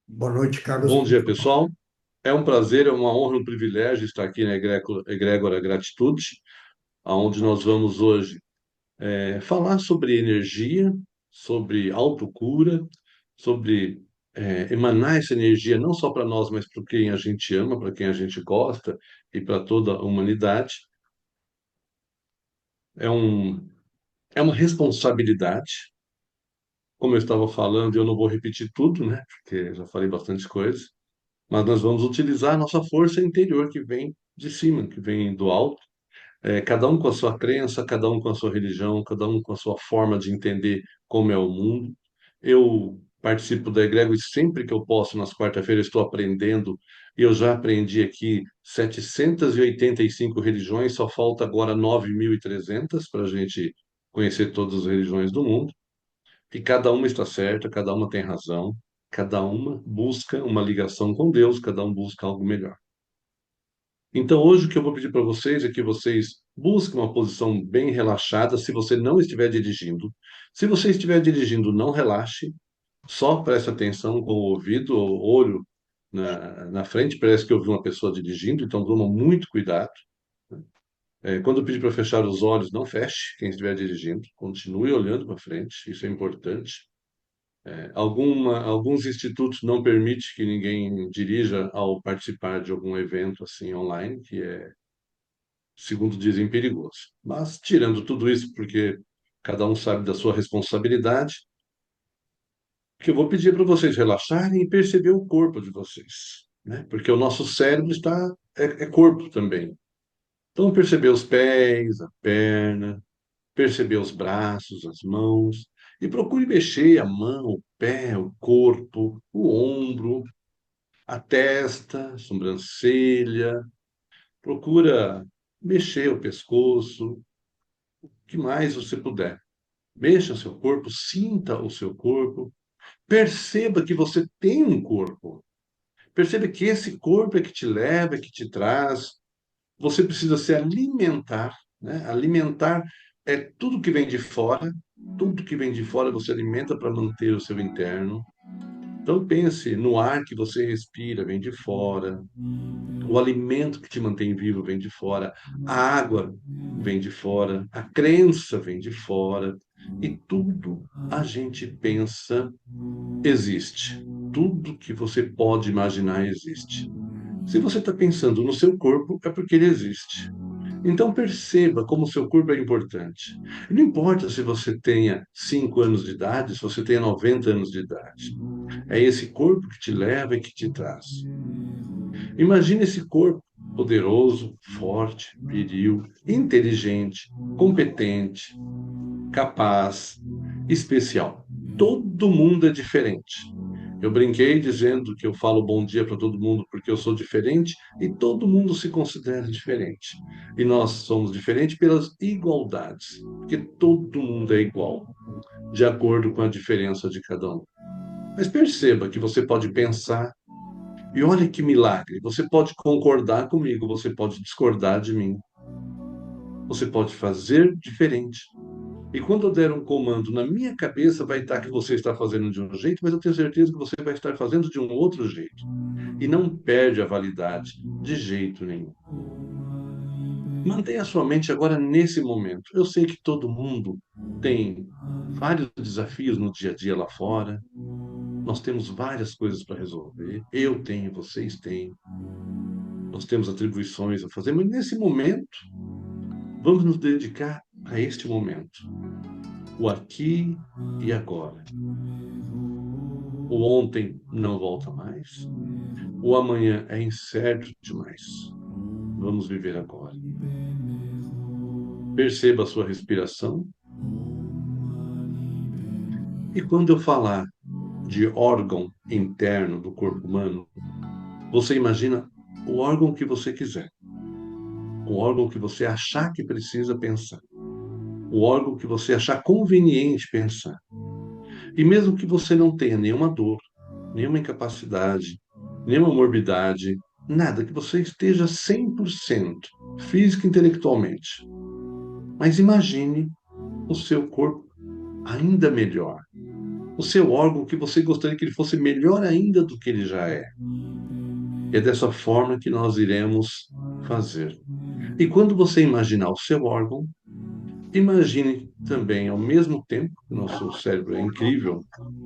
Boa noite, Carlos. Bom dia, pessoal. É um prazer, é uma honra, um privilégio estar aqui na Egrégora Gratitude, onde nós vamos hoje falar sobre energia, sobre autocura, sobre emanar essa energia não só para nós, mas para quem a gente ama, para quem a gente gosta e para toda a humanidade. É um, é uma responsabilidade. Como eu estava falando, eu não vou repetir tudo, né? Porque já falei bastante coisa. Mas nós vamos utilizar a nossa força interior que vem de cima, que vem do alto, cada um com a sua crença, cada um com a sua religião, cada um com a sua forma de entender como é o mundo. Eu participo da egrégora e sempre que eu posso, nas quarta-feiras, estou aprendendo. E eu já aprendi aqui 785 religiões, só falta agora 9.300 para a gente conhecer todas as religiões do mundo. E cada uma está certa, cada uma tem razão, cada uma busca uma ligação com Deus, cada um busca algo melhor. Então, hoje o que eu vou pedir para vocês é que vocês busquem uma posição bem relaxada se você não estiver dirigindo. Se você estiver dirigindo, não relaxe, só preste atenção com o ouvido ou olho na frente. Parece que eu vi uma pessoa dirigindo, então toma muito cuidado. Quando eu pedir para fechar os olhos, não feche quem estiver dirigindo, continue olhando para frente, isso é importante. Alguns institutos não permitem que ninguém dirija ao participar de algum evento assim online, que é, segundo dizem, perigoso. Mas tirando tudo isso, porque cada um sabe da sua responsabilidade, o que eu vou pedir para vocês relaxarem e perceber o corpo de vocês, né? Porque o nosso cérebro é corpo também. Então perceber os pés, a perna, perceber os braços, as mãos, e procure mexer a mão, o pé, o corpo, o ombro, a testa, a sobrancelha, procura mexer o pescoço, o que mais você puder. Mexa o seu corpo, sinta o seu corpo, perceba que você tem um corpo. Perceba que esse corpo é que te leva, é que te traz. Você precisa se alimentar, né? Alimentar é tudo que vem de fora, tudo que vem de fora você alimenta para manter o seu interno. Então pense no ar que você respira, vem de fora. O alimento que te mantém vivo vem de fora, a água vem de fora, a crença vem de fora, e tudo a gente pensa existe. Tudo que você pode imaginar existe. Se você está pensando no seu corpo, é porque ele existe. Então perceba como o seu corpo é importante. Não importa se você tenha 5 anos de idade, se você tenha 90 anos de idade. É esse corpo que te leva e que te traz. Imagine esse corpo poderoso, forte, viril, inteligente, competente, capaz, especial. Todo mundo é diferente. Eu brinquei dizendo que eu falo bom dia para todo mundo porque eu sou diferente e todo mundo se considera diferente. E nós somos diferentes pelas igualdades, porque todo mundo é igual, de acordo com a diferença de cada um. Mas perceba que você pode pensar, e olha que milagre, você pode concordar comigo, você pode discordar de mim, você pode fazer diferente. E quando eu der um comando na minha cabeça, vai estar que você está fazendo de um jeito, mas eu tenho certeza que você vai estar fazendo de um outro jeito. E não perde a validade de jeito nenhum. Mantenha a sua mente agora nesse momento. Eu sei que todo mundo tem vários desafios no dia a dia lá fora. Nós temos várias coisas para resolver. Eu tenho, vocês têm. Nós temos atribuições a fazer, mas nesse momento, vamos nos dedicar a este momento, o aqui e agora. O ontem não volta mais, o amanhã é incerto demais. Vamos viver agora. Perceba a sua respiração e quando eu falar de órgão interno do corpo humano, você imagina o órgão que você quiser, o órgão que você achar que precisa pensar, o órgão que você achar conveniente pensar. E mesmo que você não tenha nenhuma dor, nenhuma incapacidade, nenhuma morbidade, nada, que você esteja 100% física e intelectualmente. Mas imagine o seu corpo ainda melhor. o seu órgão que você gostaria que ele fosse melhor ainda do que ele já é. É dessa forma que nós iremos fazer. E quando você imaginar o seu órgão, imagine também, ao mesmo tempo, que o nosso cérebro é incrível,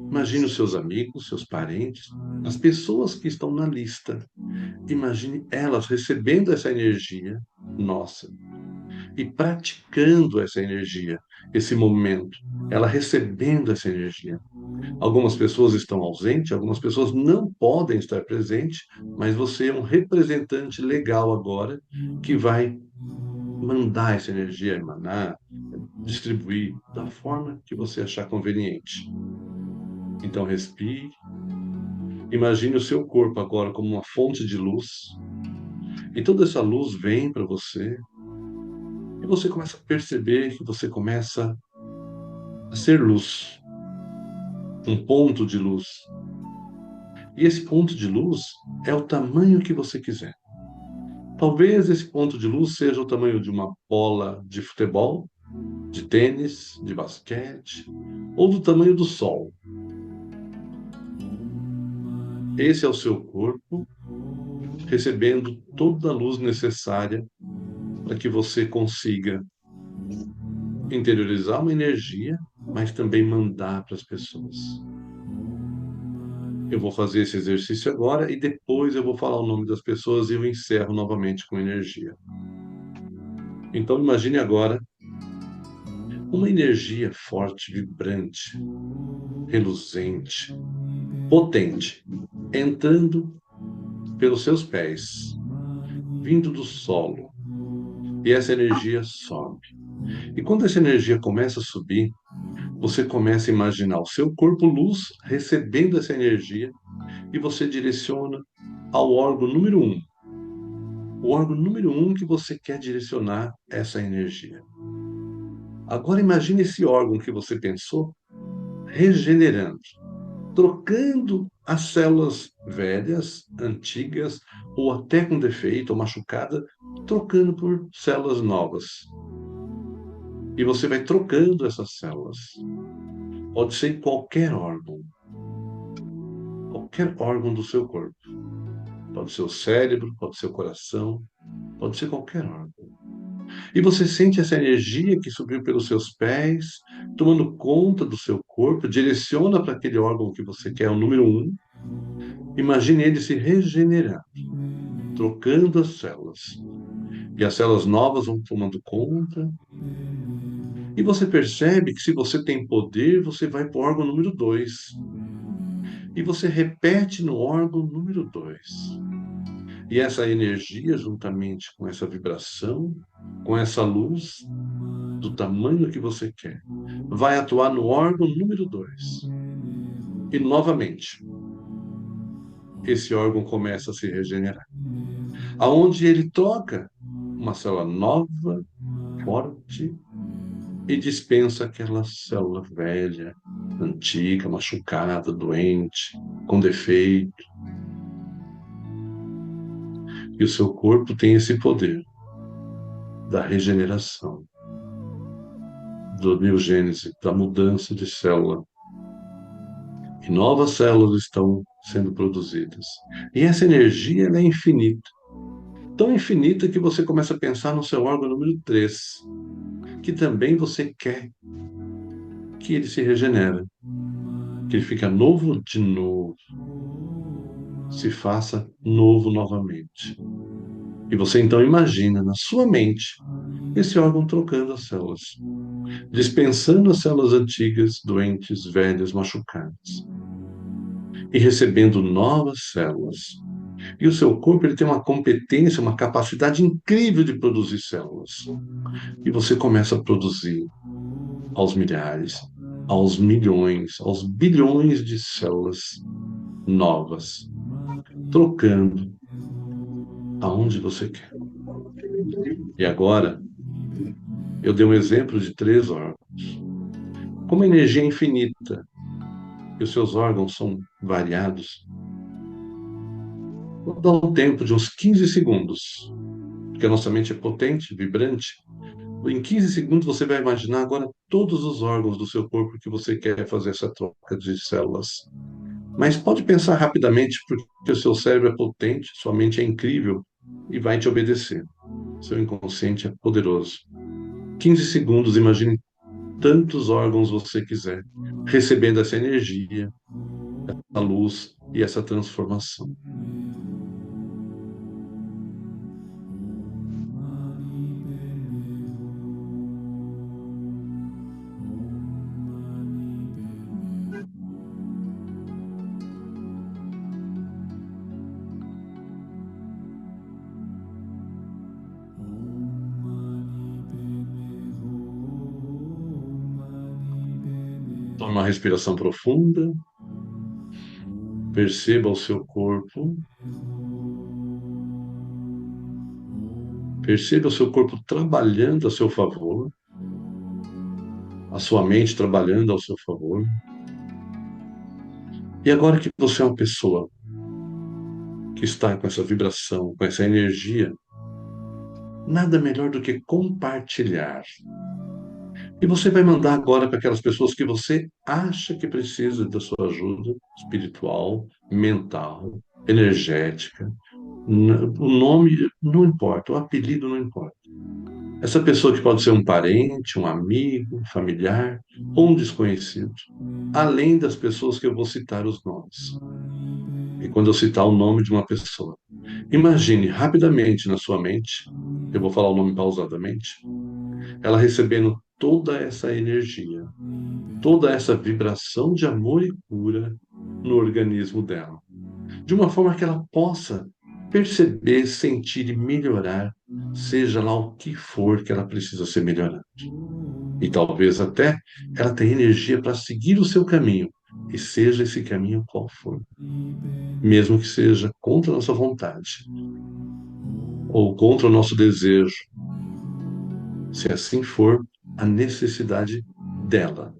imagine os seus amigos, seus parentes, as pessoas que estão na lista. Imagine elas recebendo essa energia nossa e praticando essa energia, esse momento, ela recebendo essa energia. Algumas pessoas estão ausentes, algumas pessoas não podem estar presentes, mas você é um representante legal agora que vai mandar essa energia emanar, distribuir da forma que você achar conveniente. Então, respire. Imagine o seu corpo agora como uma fonte de luz. E toda essa luz vem para você. E você começa a perceber que você começa a ser luz, um ponto de luz. E esse ponto de luz é o tamanho que você quiser. Talvez esse ponto de luz seja o tamanho de uma bola de futebol, de tênis, de basquete, ou do tamanho do sol. Esse é o seu corpo recebendo toda a luz necessária para que você consiga interiorizar uma energia, mas também mandar para as pessoas. Eu vou fazer esse exercício agora e depois eu vou falar o nome das pessoas e eu encerro novamente com energia. Então imagine agora uma energia forte, vibrante, reluzente, potente, entrando pelos seus pés, vindo do solo. E essa energia sobe. E quando essa energia começa a subir, você começa a imaginar o seu corpo luz recebendo essa energia e você direciona ao órgão número um. O órgão número um que você quer direcionar essa energia. Agora imagine esse órgão que você pensou regenerando, trocando as células velhas, antigas, ou até com defeito ou machucada, trocando por células novas. E você vai trocando essas células. Pode ser em qualquer órgão do seu corpo. Pode ser o cérebro, pode ser o coração, pode ser qualquer órgão. E você sente essa energia que subiu pelos seus pés, tomando conta do seu corpo, direciona para aquele órgão que você quer, o número um. Imagine ele se regenerando, trocando as células. E as células novas vão tomando conta. E você percebe que se você tem poder, você vai para o órgão número 2. E você repete no órgão número 2. E essa energia, juntamente com essa vibração, com essa luz, do tamanho que você quer, vai atuar no órgão número 2. E novamente, esse órgão começa a se regenerar. Aonde ele troca uma célula nova, forte, e dispensa aquela célula velha, antiga, machucada, doente, com defeito. E o seu corpo tem esse poder da regeneração, da biogênese, da mudança de célula. E novas células estão sendo produzidas. E essa energia ela é infinita. Tão infinita que você começa a pensar no seu órgão número 3, que também você quer que ele se regenere, que ele fique novo de novo, se faça novo novamente. E você então imagina na sua mente esse órgão trocando as células, dispensando as células antigas, doentes, velhas, machucadas, e recebendo novas células. E o seu corpo ele tem uma competência, uma capacidade incrível de produzir células. E você começa a produzir aos milhares, aos milhões, aos bilhões de células novas, trocando aonde você quer. E agora, eu dei um exemplo de 3 órgãos. Como a energia é infinita e os seus órgãos são variados, vou dar um tempo de uns 15 segundos, porque a nossa mente é potente, vibrante. Em 15 segundos você vai imaginar agora todos os órgãos do seu corpo que você quer fazer essa troca de células. Mas pode pensar rapidamente, porque o seu cérebro é potente, sua mente é incrível e vai te obedecer. Seu inconsciente é poderoso. 15 segundos, imagine tantos órgãos você quiser, recebendo essa energia, a luz e essa transformação. Tome uma respiração profunda, perceba o seu corpo, perceba o seu corpo trabalhando a seu favor, a sua mente trabalhando ao seu favor. E agora que você é uma pessoa que está com essa vibração, com essa energia, nada melhor do que compartilhar. E você vai mandar agora para aquelas pessoas que você acha que precisa da sua ajuda espiritual, mental, energética. O nome não importa, o apelido não importa. Essa pessoa que pode ser um parente, um amigo, um familiar ou um desconhecido, além das pessoas que eu vou citar os nomes. E quando eu citar o nome de uma pessoa, imagine rapidamente na sua mente, eu vou falar o nome pausadamente, ela recebendo toda essa energia, toda essa vibração de amor e cura no organismo dela, de uma forma que ela possa perceber, sentir e melhorar, seja lá o que for que ela precisa ser melhorada. E talvez até ela tenha energia para seguir o seu caminho, e seja esse caminho qual for, mesmo que seja contra a nossa vontade ou contra o nosso desejo, se assim for, a necessidade dela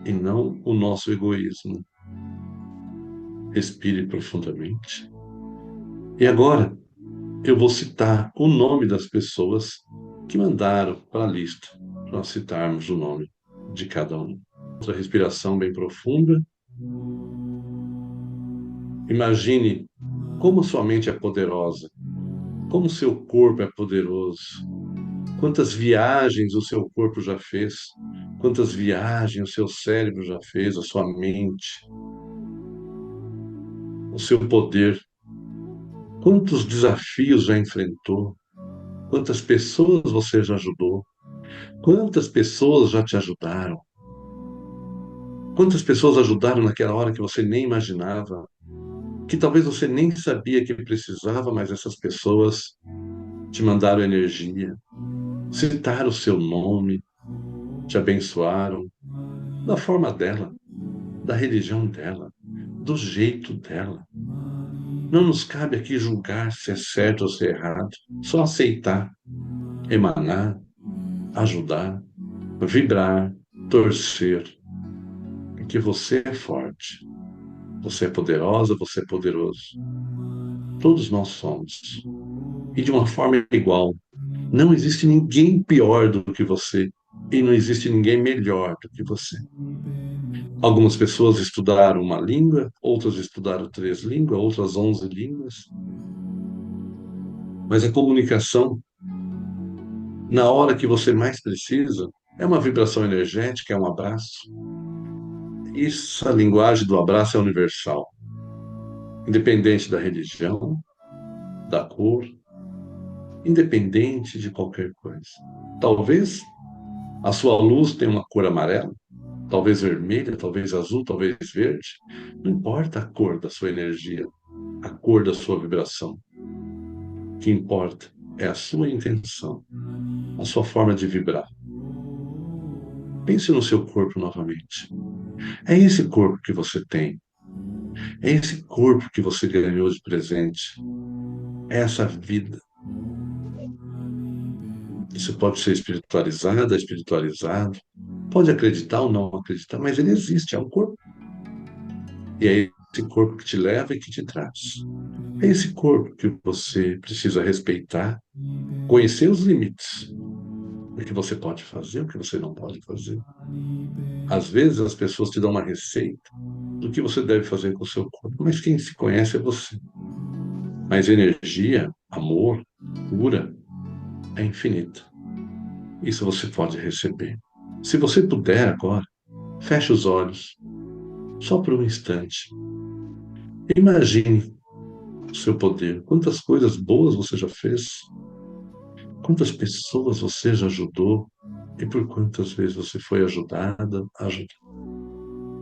e não o nosso egoísmo. Respire profundamente. E agora eu vou citar o nome das pessoas que mandaram para a lista, para nós citarmos o nome de cada um. Outra respiração bem profunda. Imagine como sua mente é poderosa, como seu corpo é poderoso, quantas viagens o seu corpo já fez, quantas viagens o seu cérebro já fez, a sua mente, o seu poder, quantos desafios já enfrentou, quantas pessoas você já ajudou, quantas pessoas já te ajudaram, quantas pessoas ajudaram naquela hora que você nem imaginava, que talvez você nem sabia que precisava, mas essas pessoas te mandaram energia, citaram o seu nome, te abençoaram, da forma dela, da religião dela, do jeito dela. Não nos cabe aqui julgar se é certo ou se é errado, só aceitar, emanar, ajudar, vibrar, torcer, porque você é forte, você é poderosa, você é poderoso. Todos nós somos. E de uma forma igual. Não existe ninguém pior do que você e não existe ninguém melhor do que você. Algumas pessoas estudaram uma língua, outras estudaram 3 línguas, outras 11 línguas. Mas a comunicação, na hora que você mais precisa, é uma vibração energética, é um abraço. Isso, a linguagem do abraço é universal, independente da religião, da cor, independente de qualquer coisa. Talvez a sua luz tenha uma cor amarela, talvez vermelha, talvez azul, talvez verde. Não importa a cor da sua energia, a cor da sua vibração. O que importa é a sua intenção, a sua forma de vibrar. Pense no seu corpo novamente. É esse corpo que você tem. É esse corpo que você ganhou de presente. É essa vida. Isso pode ser espiritualizada, espiritualizado. Pode acreditar ou não acreditar, mas ele existe, é um corpo. E é esse corpo que te leva e que te traz. É esse corpo que você precisa respeitar, conhecer os limites, o que você pode fazer, o que você não pode fazer. Às vezes as pessoas te dão uma receita do que você deve fazer com o seu corpo, mas quem se conhece é você. Mas energia, amor, cura é infinita. Isso você pode receber. Se você puder agora, feche os olhos, só por um instante. Imagine o seu poder. Quantas coisas boas você já fez? Quantas pessoas você já ajudou? E por quantas vezes você foi ajudada, ajudado?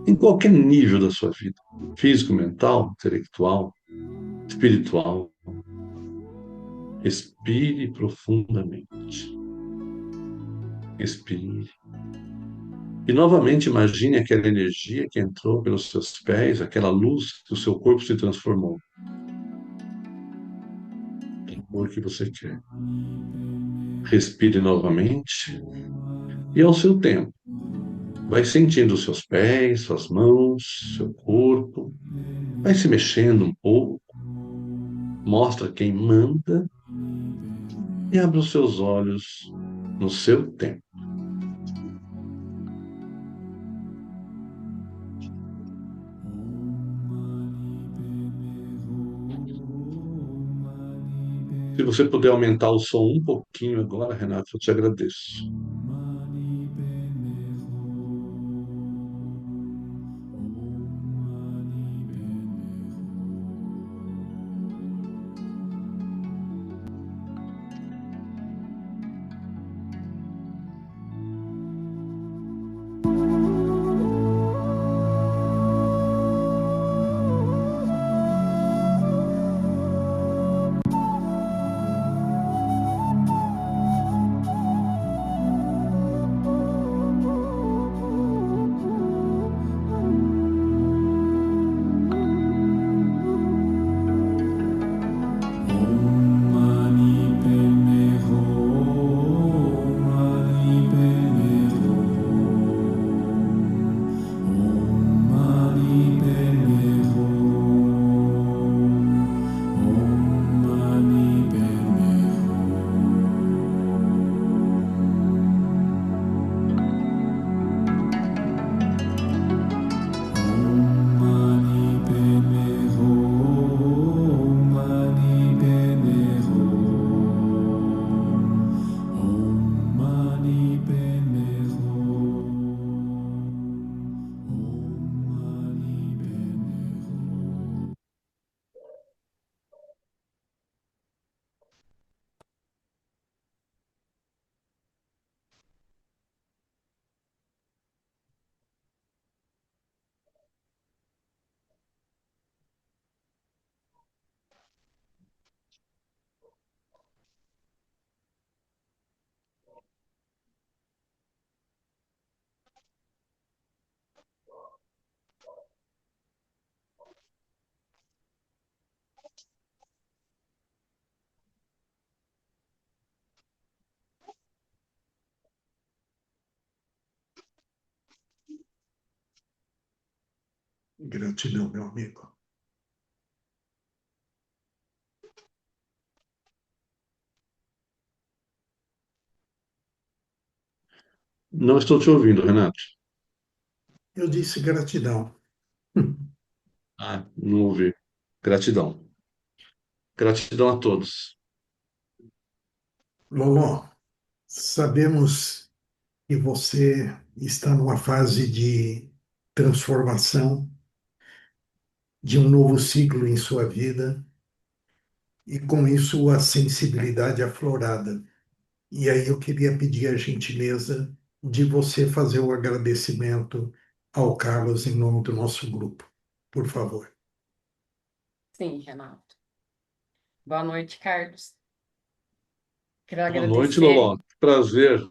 Em qualquer nível da sua vida, físico, mental, intelectual, espiritual, respire profundamente. Respire. E novamente imagine aquela energia que entrou pelos seus pés, aquela luz que o seu corpo se transformou. A cor que você quer. Respire novamente e ao seu tempo, vai sentindo os seus pés, suas mãos, seu corpo, vai se mexendo um pouco, mostra quem manda e abre os seus olhos no seu tempo. Se você puder aumentar o som um pouquinho agora, Renato, eu te agradeço. Gratidão, meu amigo. Não estou te ouvindo, Renato. Eu disse gratidão. Ah, não ouvi. Gratidão. Gratidão a todos. Lolo, sabemos que você está numa fase de transformação, de um novo ciclo em sua vida, e com isso a sensibilidade aflorada. E aí eu queria pedir a gentileza de você fazer o agradecimento ao Carlos em nome do nosso grupo, por favor. Sim, Renato. Boa noite, Carlos. Quero Boa noite, Loló. agradecer, Prazer.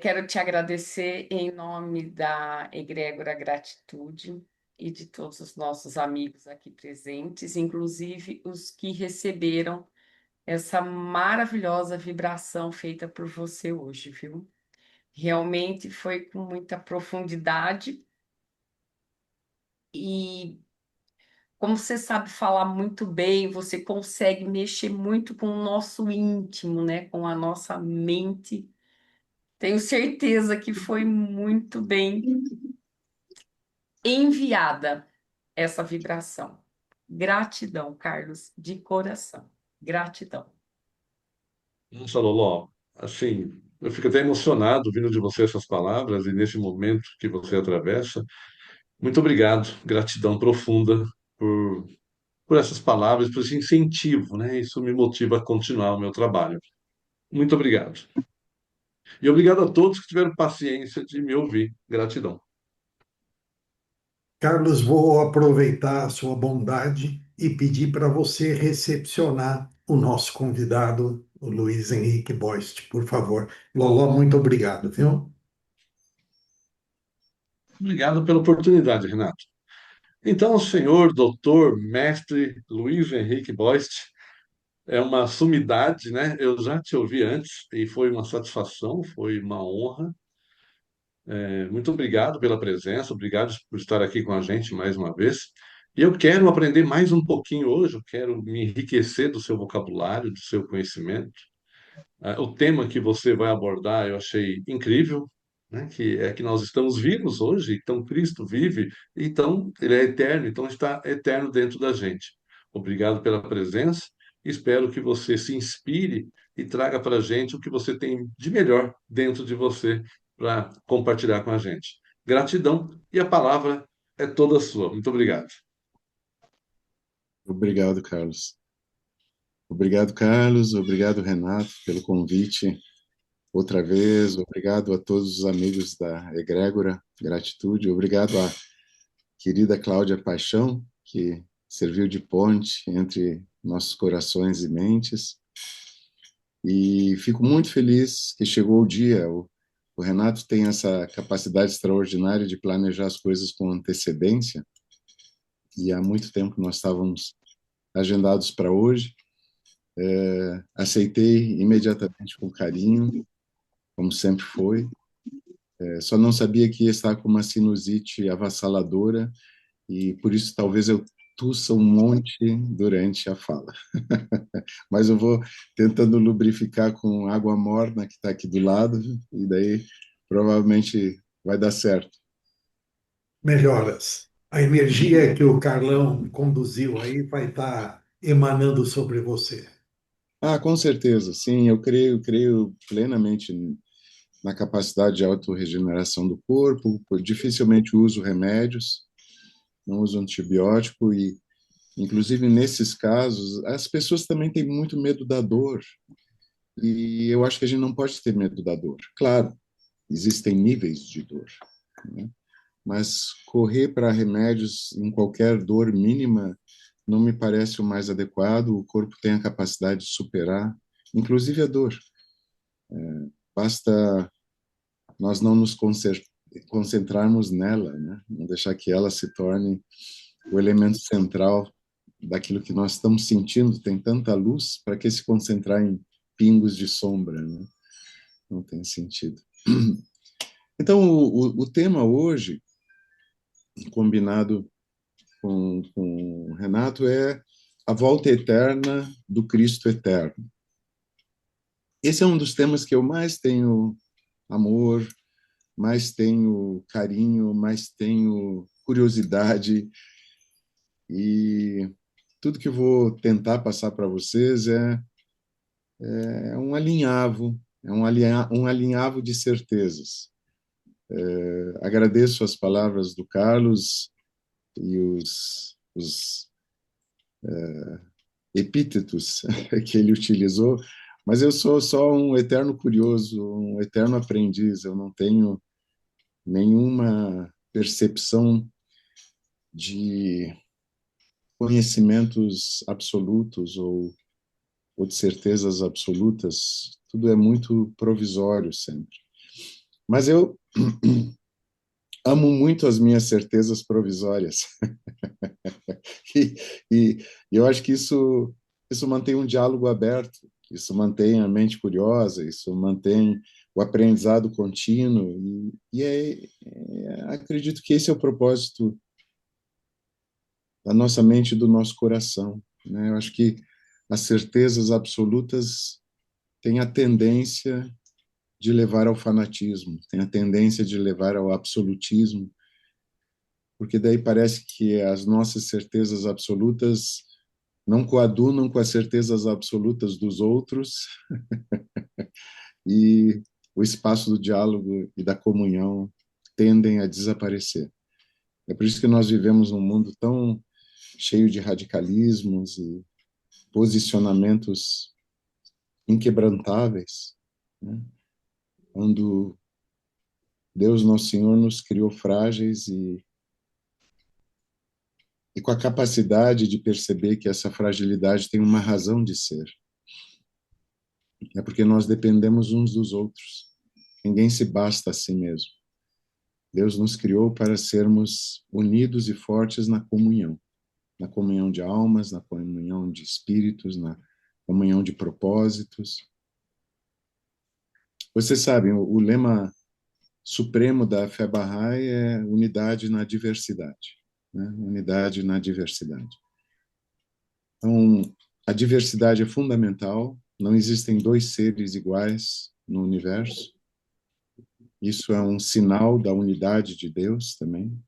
quero te agradecer em nome da Egrégora Gratitude e de todos os nossos amigos aqui presentes, inclusive os que receberam essa maravilhosa vibração feita por você hoje, viu? Realmente foi com muita profundidade e como você sabe falar muito bem, você consegue mexer muito com o nosso íntimo, né? Com a nossa mente. Tenho certeza que foi muito bem enviada essa vibração. Gratidão, Carlos, de coração. Gratidão. Nossa, Loló, assim, eu fico até emocionado ouvindo de você essas palavras e nesse momento que você atravessa. Muito obrigado, gratidão profunda por, por essas palavras, por esse incentivo, né? Isso me motiva a continuar o meu trabalho. Muito obrigado. E obrigado a todos que tiveram paciência de me ouvir. Gratidão. Carlos, vou aproveitar a sua bondade e pedir para você recepcionar o nosso convidado, o Luiz Henrique Boist, por favor. Loló, muito obrigado, viu? Obrigado pela oportunidade, Renato. Então, senhor, doutor, mestre Luiz Henrique Boist, é uma sumidade, né? Eu já te ouvi antes e foi uma satisfação, foi uma honra. Muito obrigado pela presença, obrigado por estar aqui com a gente mais uma vez. E eu quero aprender mais um pouquinho hoje, eu quero me enriquecer do seu vocabulário, do seu conhecimento. O tema que você vai abordar eu achei incrível, né? Que é que nós estamos vivos hoje, então Cristo vive, então ele é eterno, então está eterno dentro da gente. Obrigado pela presença, espero que você se inspire e traga para a gente o que você tem de melhor dentro de você para compartilhar com a gente. Gratidão e a palavra é toda sua. Muito obrigado. Obrigado, Carlos. Obrigado, Carlos. Obrigado, Renato, pelo convite. Outra vez, obrigado a todos os amigos da Egrégora, gratitude. Obrigado à querida Cláudia Paixão, que serviu de ponte entre nossos corações e mentes. E fico muito feliz que chegou o dia. O Renato tem essa capacidade extraordinária de planejar as coisas com antecedência, e há muito tempo nós estávamos agendados para hoje. Aceitei imediatamente com carinho, como sempre foi. Só não sabia que ia estar com uma sinusite avassaladora e por isso talvez eu tussa um monte durante a fala. Mas eu vou tentando lubrificar com água morna que está aqui do lado e daí provavelmente vai dar certo. Melhoras. A energia que o Carlão conduziu aí vai estar emanando sobre você. Ah, com certeza, sim, eu creio plenamente na capacidade de autorregeneração do corpo, dificilmente uso remédios, não uso antibiótico e, inclusive, nesses casos, as pessoas também têm muito medo da dor e eu acho que a gente não pode ter medo da dor. Claro, existem níveis de dor, né? Mas correr para remédios em qualquer dor mínima não me parece o mais adequado. O corpo tem a capacidade de superar, inclusive a dor. Basta nós não nos concentrarmos nela, né? Não deixar que ela se torne o elemento central daquilo que nós estamos sentindo. Tem tanta luz, para que se concentrar em pingos de sombra, né? Não tem sentido. Então, o tema hoje, combinado com o Renato, é a volta eterna do Cristo eterno. Esse é um dos temas que eu mais tenho amor, mais tenho carinho, mais tenho curiosidade, e tudo que eu vou tentar passar para vocês é um alinhavo, um alinhavo de certezas. Agradeço as palavras do Carlos e os epítetos que ele utilizou, mas eu sou só um eterno curioso, um eterno aprendiz, eu não tenho nenhuma percepção de conhecimentos absolutos ou de certezas absolutas, tudo é muito provisório sempre. Mas eu amo muito as minhas certezas provisórias. e, e eu acho que isso mantém um diálogo aberto, isso mantém a mente curiosa, isso mantém o aprendizado contínuo, acredito que esse é o propósito da nossa mente e do nosso coração, né? Eu acho que as certezas absolutas têm a tendência de levar ao fanatismo, têm a tendência de levar ao absolutismo, porque daí parece que as nossas certezas absolutas não coadunam com as certezas absolutas dos outros e o espaço do diálogo e da comunhão tendem a desaparecer. É por isso que nós vivemos num mundo tão cheio de radicalismos e posicionamentos inquebrantáveis, né? Quando Deus, nosso Senhor, nos criou frágeis e com a capacidade de perceber que essa fragilidade tem uma razão de ser. É porque nós dependemos uns dos outros. Ninguém se basta a si mesmo. Deus nos criou para sermos unidos e fortes na comunhão de almas, na comunhão de espíritos, na comunhão de propósitos. Vocês sabem, o lema supremo da fé Bahá'í é unidade na diversidade, né? Unidade na diversidade. Então, a diversidade é fundamental, não existem dois seres iguais no universo. Isso é um sinal da unidade de Deus também.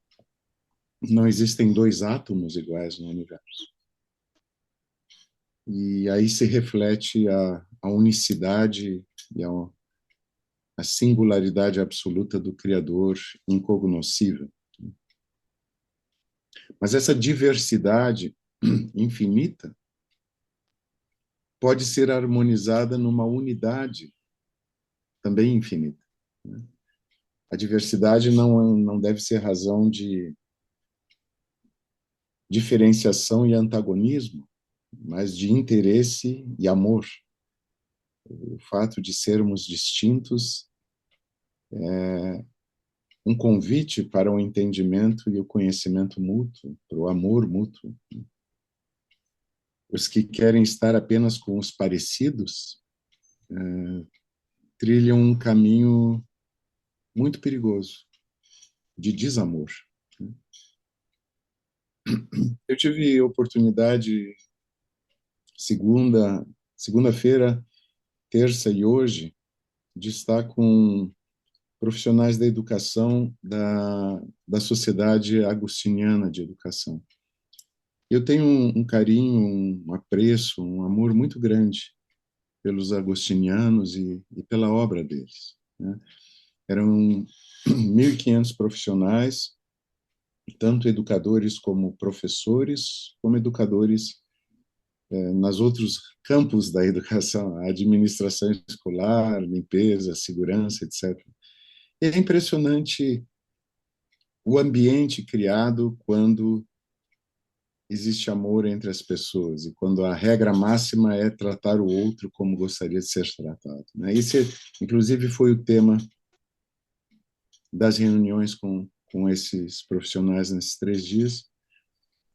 Não existem dois átomos iguais no universo. E aí se reflete a unicidade e a singularidade absoluta do Criador incognoscível. Mas essa diversidade infinita pode ser harmonizada numa unidade também infinita. A diversidade não deve ser razão de diferenciação e antagonismo, mas de interesse e amor. O fato de sermos distintos é um convite para o entendimento e o conhecimento mútuo, para o amor mútuo. Os que querem estar apenas com os parecidos trilham um caminho muito perigoso de desamor. Eu tive oportunidade segunda-feira, terça e hoje de estar com profissionais da educação da Sociedade Agostiniana de Educação. Eu tenho um carinho, um apreço, um amor muito grande pelos agostinianos e pela obra deles, né? Eram 1.500 profissionais, tanto educadores como professores, como educadores nas outros campos da educação, a administração escolar, limpeza, segurança, etc. E é impressionante o ambiente criado quando existe amor entre as pessoas e quando a regra máxima é tratar o outro como gostaria de ser tratado, né? Esse, inclusive, foi o tema das reuniões com esses profissionais nesses 3 dias.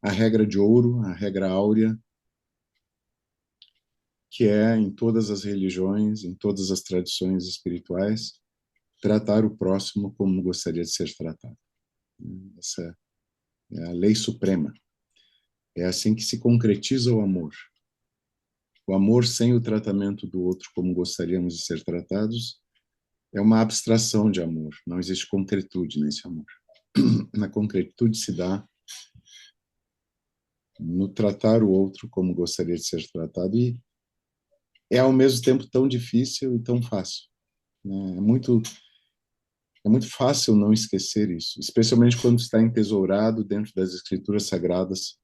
A regra de ouro, a regra áurea, que é, em todas as religiões, em todas as tradições espirituais, tratar o próximo como gostaria de ser tratado. Essa é a lei suprema. É assim que se concretiza o amor. O amor sem o tratamento do outro como gostaríamos de ser tratados é uma abstração de amor. Não existe concretude nesse amor. Na concretude se dá no tratar o outro como gostaria de ser tratado, e é ao mesmo tempo tão difícil e tão fácil, né? É muito fácil não esquecer isso, especialmente quando está entesourado dentro das escrituras sagradas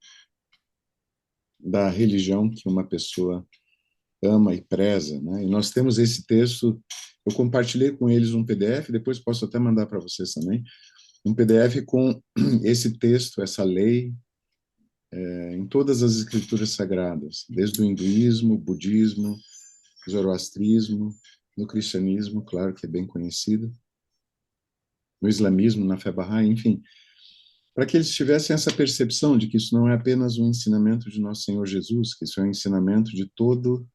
da religião que uma pessoa ama e preza, né? E nós temos esse texto, eu compartilhei com eles um PDF, depois posso até mandar para vocês também, um PDF com esse texto, essa lei, em todas as escrituras sagradas, desde o hinduísmo, budismo, zoroastrismo, no cristianismo, claro que é bem conhecido, no islamismo, na fé Bahá'í, enfim, para que eles tivessem essa percepção de que isso não é apenas um ensinamento de nosso Senhor Jesus, que isso é um ensinamento de todo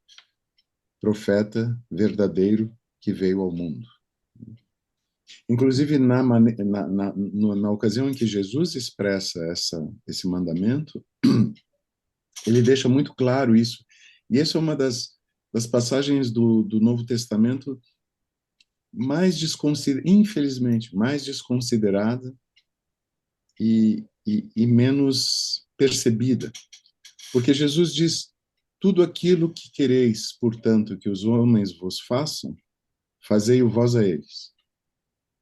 profeta verdadeiro que veio ao mundo. Inclusive, na ocasião em que Jesus expressa esse mandamento, ele deixa muito claro isso. E essa é uma das passagens do Novo Testamento infelizmente, mais desconsiderada e menos percebida. Porque Jesus diz: tudo aquilo que quereis, portanto, que os homens vos façam, fazei-o vós a eles.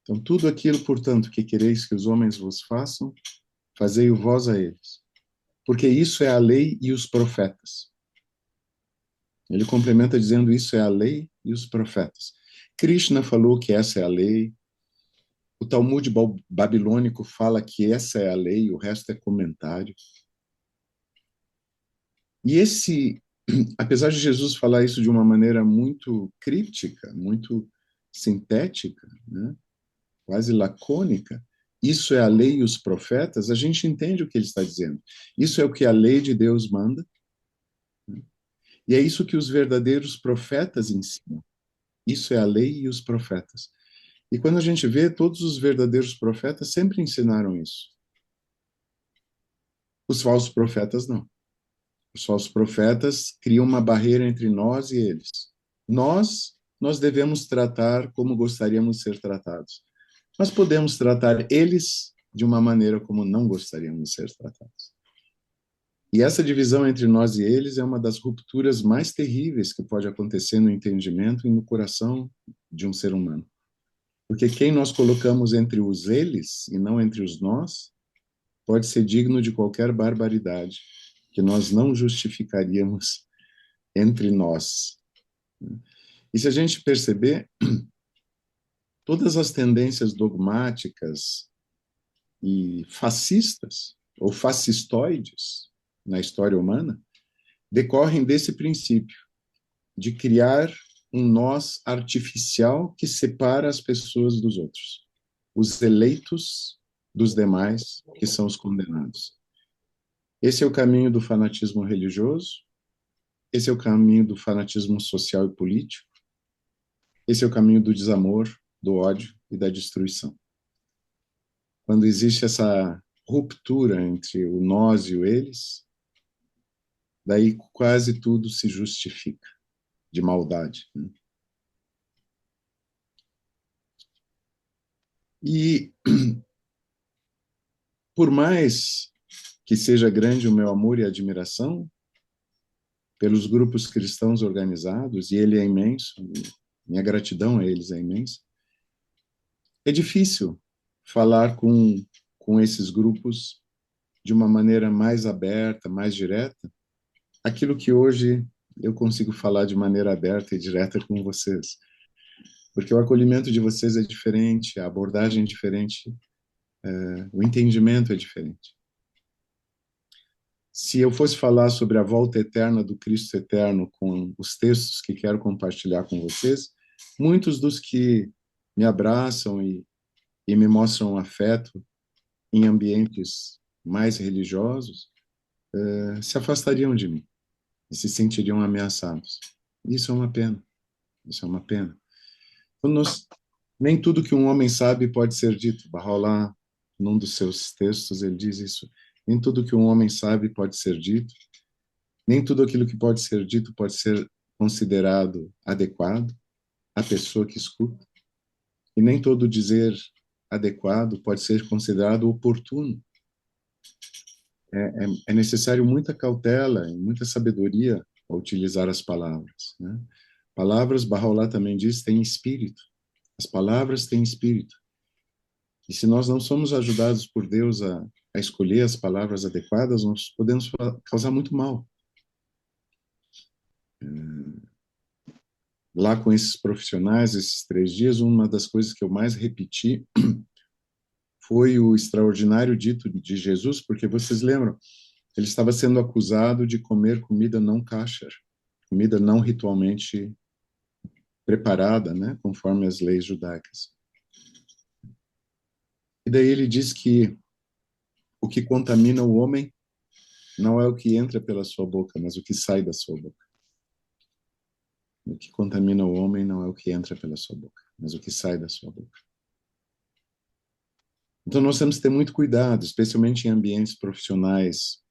Então, tudo aquilo, portanto, que quereis que os homens vos façam, fazei-o vós a eles. Porque isso é a lei e os profetas. Ele complementa dizendo: isso é a lei e os profetas. Krishna falou que essa é a lei. O Talmud babilônico fala que essa é a lei, o resto é comentário. E apesar de Jesus falar isso de uma maneira muito críptica, muito sintética, né, quase lacônica, isso é a lei e os profetas, a gente entende o que ele está dizendo. Isso é o que a lei de Deus manda, né, e é isso que os verdadeiros profetas ensinam. Isso é a lei e os profetas. E quando a gente vê, todos os verdadeiros profetas sempre ensinaram isso. Os falsos profetas não. Os falsos profetas criam uma barreira entre nós e eles. Nós devemos tratar como gostaríamos de ser tratados. Mas podemos tratar eles de uma maneira como não gostaríamos de ser tratados. E essa divisão entre nós e eles é uma das rupturas mais terríveis que pode acontecer no entendimento e no coração de um ser humano. Porque quem nós colocamos entre os eles e não entre os nós pode ser digno de qualquer barbaridade que nós não justificaríamos entre nós. E se a gente perceber, todas as tendências dogmáticas e fascistas ou fascistoides na história humana decorrem desse princípio de criar um nós artificial que separa as pessoas dos outros, os eleitos dos demais, que são os condenados. Esse é o caminho do fanatismo religioso, esse é o caminho do fanatismo social e político, esse é o caminho do desamor, do ódio e da destruição. Quando existe essa ruptura entre o nós e o eles, daí quase tudo se justifica de maldade, né? E por mais que seja grande o meu amor e admiração pelos grupos cristãos organizados, e ele é imenso, minha gratidão a eles é imensa, é difícil falar com esses grupos de uma maneira mais aberta, mais direta, aquilo que hoje eu consigo falar de maneira aberta e direta com vocês. Porque o acolhimento de vocês é diferente, a abordagem é diferente, o entendimento é diferente. Se eu fosse falar sobre a volta eterna do Cristo eterno com os textos que quero compartilhar com vocês, muitos dos que me abraçam e me mostram afeto em ambientes mais religiosos, se afastariam de mim e se sentiriam ameaçados. Isso é uma pena. Isso é uma pena. Então, nem tudo que um homem sabe pode ser dito. Bahá'u'lláh, num dos seus textos, ele diz isso. Nem tudo que um homem sabe pode ser dito. Nem tudo aquilo que pode ser dito pode ser considerado adequado à pessoa que escuta. E nem todo dizer adequado pode ser considerado oportuno. É necessário muita cautela e muita sabedoria ao utilizar as palavras, né? Palavras, Bahá'u'lláh também diz, têm espírito. As palavras têm espírito. E se nós não somos ajudados por Deus a escolher as palavras adequadas, nós podemos causar muito mal. Lá com esses profissionais, esses 3 dias, uma das coisas que eu mais repeti foi o extraordinário dito de Jesus, porque vocês lembram, ele estava sendo acusado de comer comida não kosher, comida não ritualmente preparada, né, conforme as leis judaicas. E daí ele diz que o que contamina o homem não é o que entra pela sua boca, mas o que sai da sua boca. O que contamina o homem não é o que entra pela sua boca, mas o que sai da sua boca. Então nós temos que ter muito cuidado, especialmente em ambientes profissionais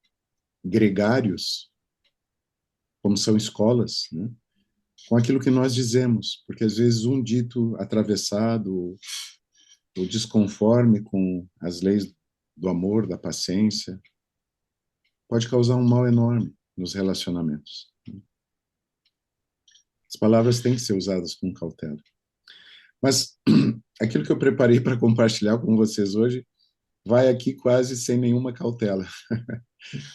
gregários, como são escolas, né? Com aquilo que nós dizemos, porque às vezes um dito atravessado ou desconforme com as leis do amor, da paciência, pode causar um mal enorme nos relacionamentos. As palavras têm que ser usadas com cautela. Mas aquilo que eu preparei para compartilhar com vocês hoje vai aqui quase sem nenhuma cautela,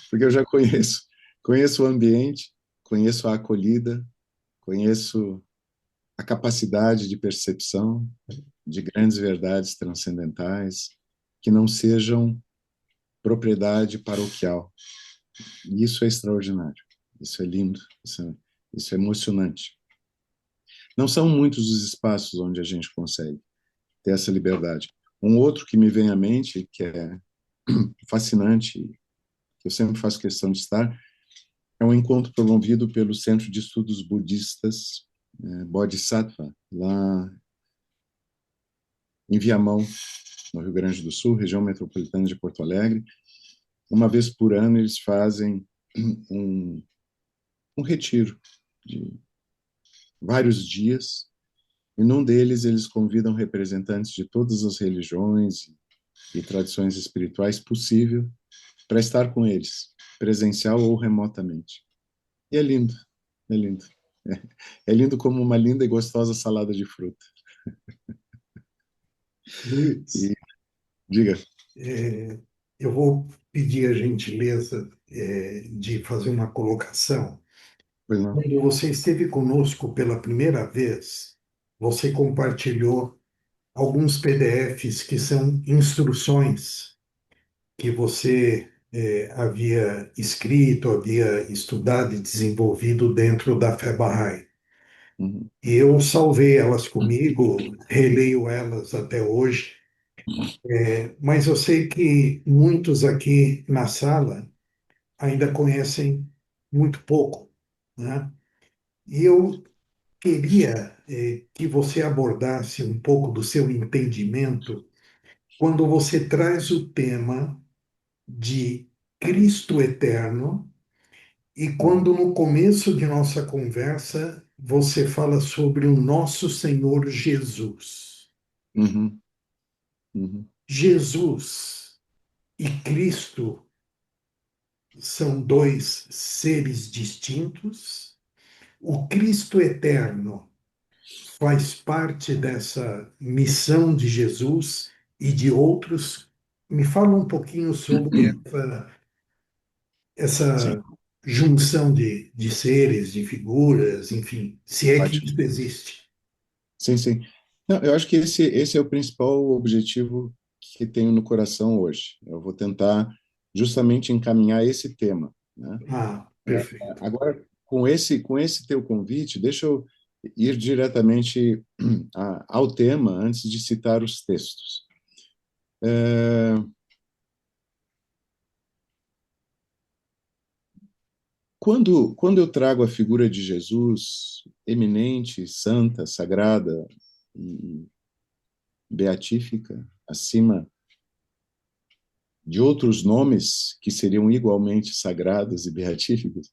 porque eu já conheço o ambiente, conheço a acolhida, conheço a capacidade de percepção de grandes verdades transcendentais que não sejam propriedade paroquial. E isso é extraordinário, isso é lindo, isso é emocionante. Não são muitos os espaços onde a gente consegue ter essa liberdade. Um outro que me vem à mente, que é fascinante, que eu sempre faço questão de estar, é um encontro promovido pelo Centro de Estudos Budistas Bodhisattva, lá em Viamão, no Rio Grande do Sul, região metropolitana de Porto Alegre. Uma vez por ano eles fazem um, um retiro de vários dias, e num deles eles convidam representantes de todas as religiões e tradições espirituais possível para estar com eles, presencial ou remotamente. E é lindo, é lindo. É lindo como uma linda e gostosa salada de fruta. Luiz, E diga, eu vou pedir a gentileza, de fazer uma colocação. pois não? Quando você esteve conosco pela primeira vez, você compartilhou alguns PDFs que são instruções que você havia escrito, havia estudado e desenvolvido dentro da Fé Bahá'í. Uhum, E eu salvei elas comigo, releio elas até hoje, mas eu sei que muitos aqui na sala ainda conhecem muito pouco, né? E eu queria que você abordasse um pouco do seu entendimento quando você traz o tema de Cristo eterno e uhum, quando no começo de nossa conversa você fala sobre o nosso Senhor Jesus. uhum, uhum, Jesus e Cristo são dois seres distintos. O Cristo eterno faz parte dessa missão de Jesus e de outros. Me fala um pouquinho sobre essa sim, junção de seres, de figuras, enfim, se é que ótimo. isso existe. Sim, sim. Não, eu acho que esse é o principal objetivo que tenho no coração hoje. Eu vou tentar justamente encaminhar esse tema, né? Ah, perfeito. Agora, com esse teu convite, deixa eu ir diretamente ao tema antes de citar os textos. Quando eu trago a figura de Jesus eminente, santa, sagrada e beatífica, acima de outros nomes que seriam igualmente sagrados e beatíficos,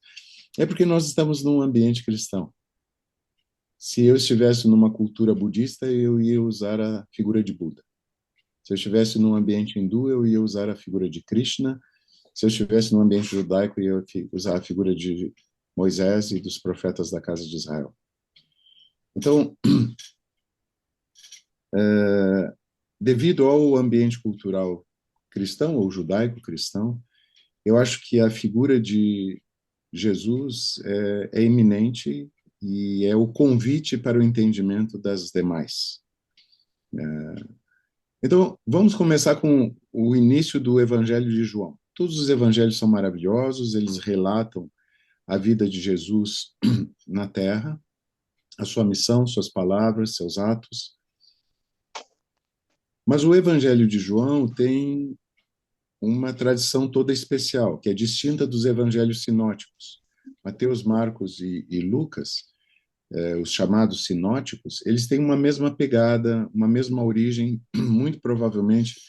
é porque nós estamos num ambiente cristão. Se eu estivesse numa cultura budista, eu ia usar a figura de Buda. Se eu estivesse num ambiente hindu, eu ia usar a figura de Krishna. Se eu estivesse num ambiente judaico, eu ia usar a figura de Moisés e dos profetas da casa de Israel. Então, devido ao ambiente cultural cristão ou judaico-cristão, eu acho que a figura de Jesus é eminente e é o convite para o entendimento das demais. Então, vamos começar com o início do Evangelho de João. Todos os evangelhos são maravilhosos, eles relatam a vida de Jesus na Terra, a sua missão, suas palavras, seus atos. Mas o Evangelho de João tem uma tradição toda especial, que é distinta dos evangelhos sinóticos. Mateus, Marcos e Lucas, os chamados sinóticos, eles têm uma mesma pegada, uma mesma origem, muito provavelmente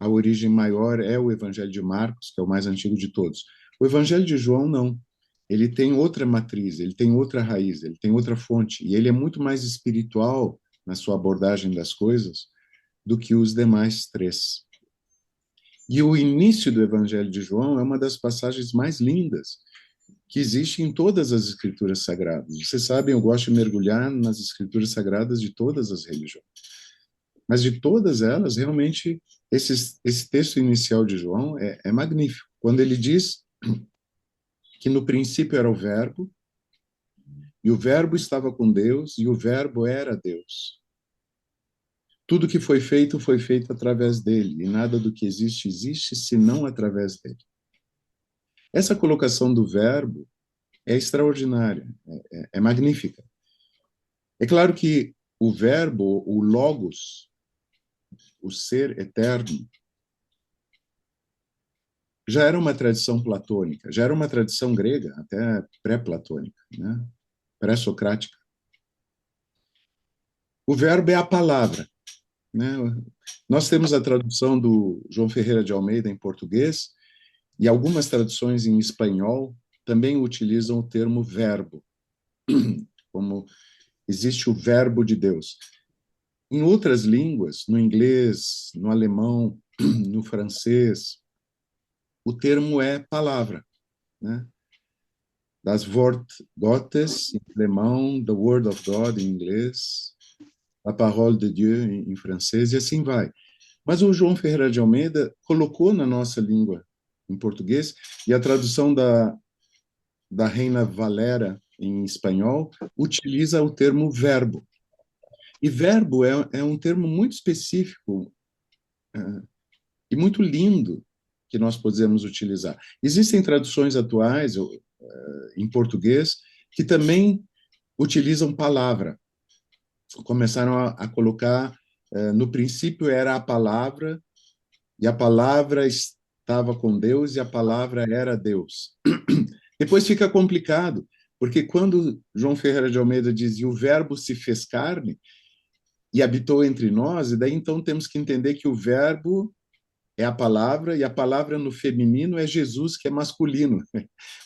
a origem maior é o Evangelho de Marcos, que é o mais antigo de todos. O Evangelho de João não. Ele tem outra matriz, ele tem outra raiz, ele tem outra fonte, e ele é muito mais espiritual na sua abordagem das coisas do que os demais três. E o início do Evangelho de João é uma das passagens mais lindas que existe em todas as escrituras sagradas. Vocês sabem, eu gosto de mergulhar nas escrituras sagradas de todas as religiões. Mas de todas elas, realmente, esse texto inicial de João é magnífico. Quando ele diz que no princípio era o Verbo, e o Verbo estava com Deus, e o Verbo era Deus. Tudo que foi feito através dele, e nada do que existe, existe senão através dele. Essa colocação do Verbo é extraordinária, é magnífica. É claro que o Verbo, o Logos, o ser eterno, já era uma tradição platônica, já era uma tradição grega, até pré-platônica, né? Pré-socrática. O verbo é a palavra, né? Nós temos a tradução do João Ferreira de Almeida em português e algumas traduções em espanhol também utilizam o termo verbo, como existe o verbo de Deus. Em outras línguas, no inglês, no alemão, no francês, o termo é palavra, né? Das Wort Gottes, em alemão, the Word of God, em inglês, a Parole de Dieu, em francês, e assim vai. Mas o João Ferreira de Almeida colocou na nossa língua, em português, e a tradução da Reina Valera, em espanhol, utiliza o termo verbo. E verbo é um termo muito específico e muito lindo que nós podemos utilizar. Existem traduções atuais em português que também utilizam palavra. Começaram a colocar, no princípio era a palavra, e a palavra estava com Deus, e a palavra era Deus. Depois fica complicado, porque quando João Ferreira de Almeida diz, e o verbo se fez carne, e habitou entre nós, e daí então temos que entender que o verbo é a palavra, e a palavra no feminino é Jesus, que é masculino.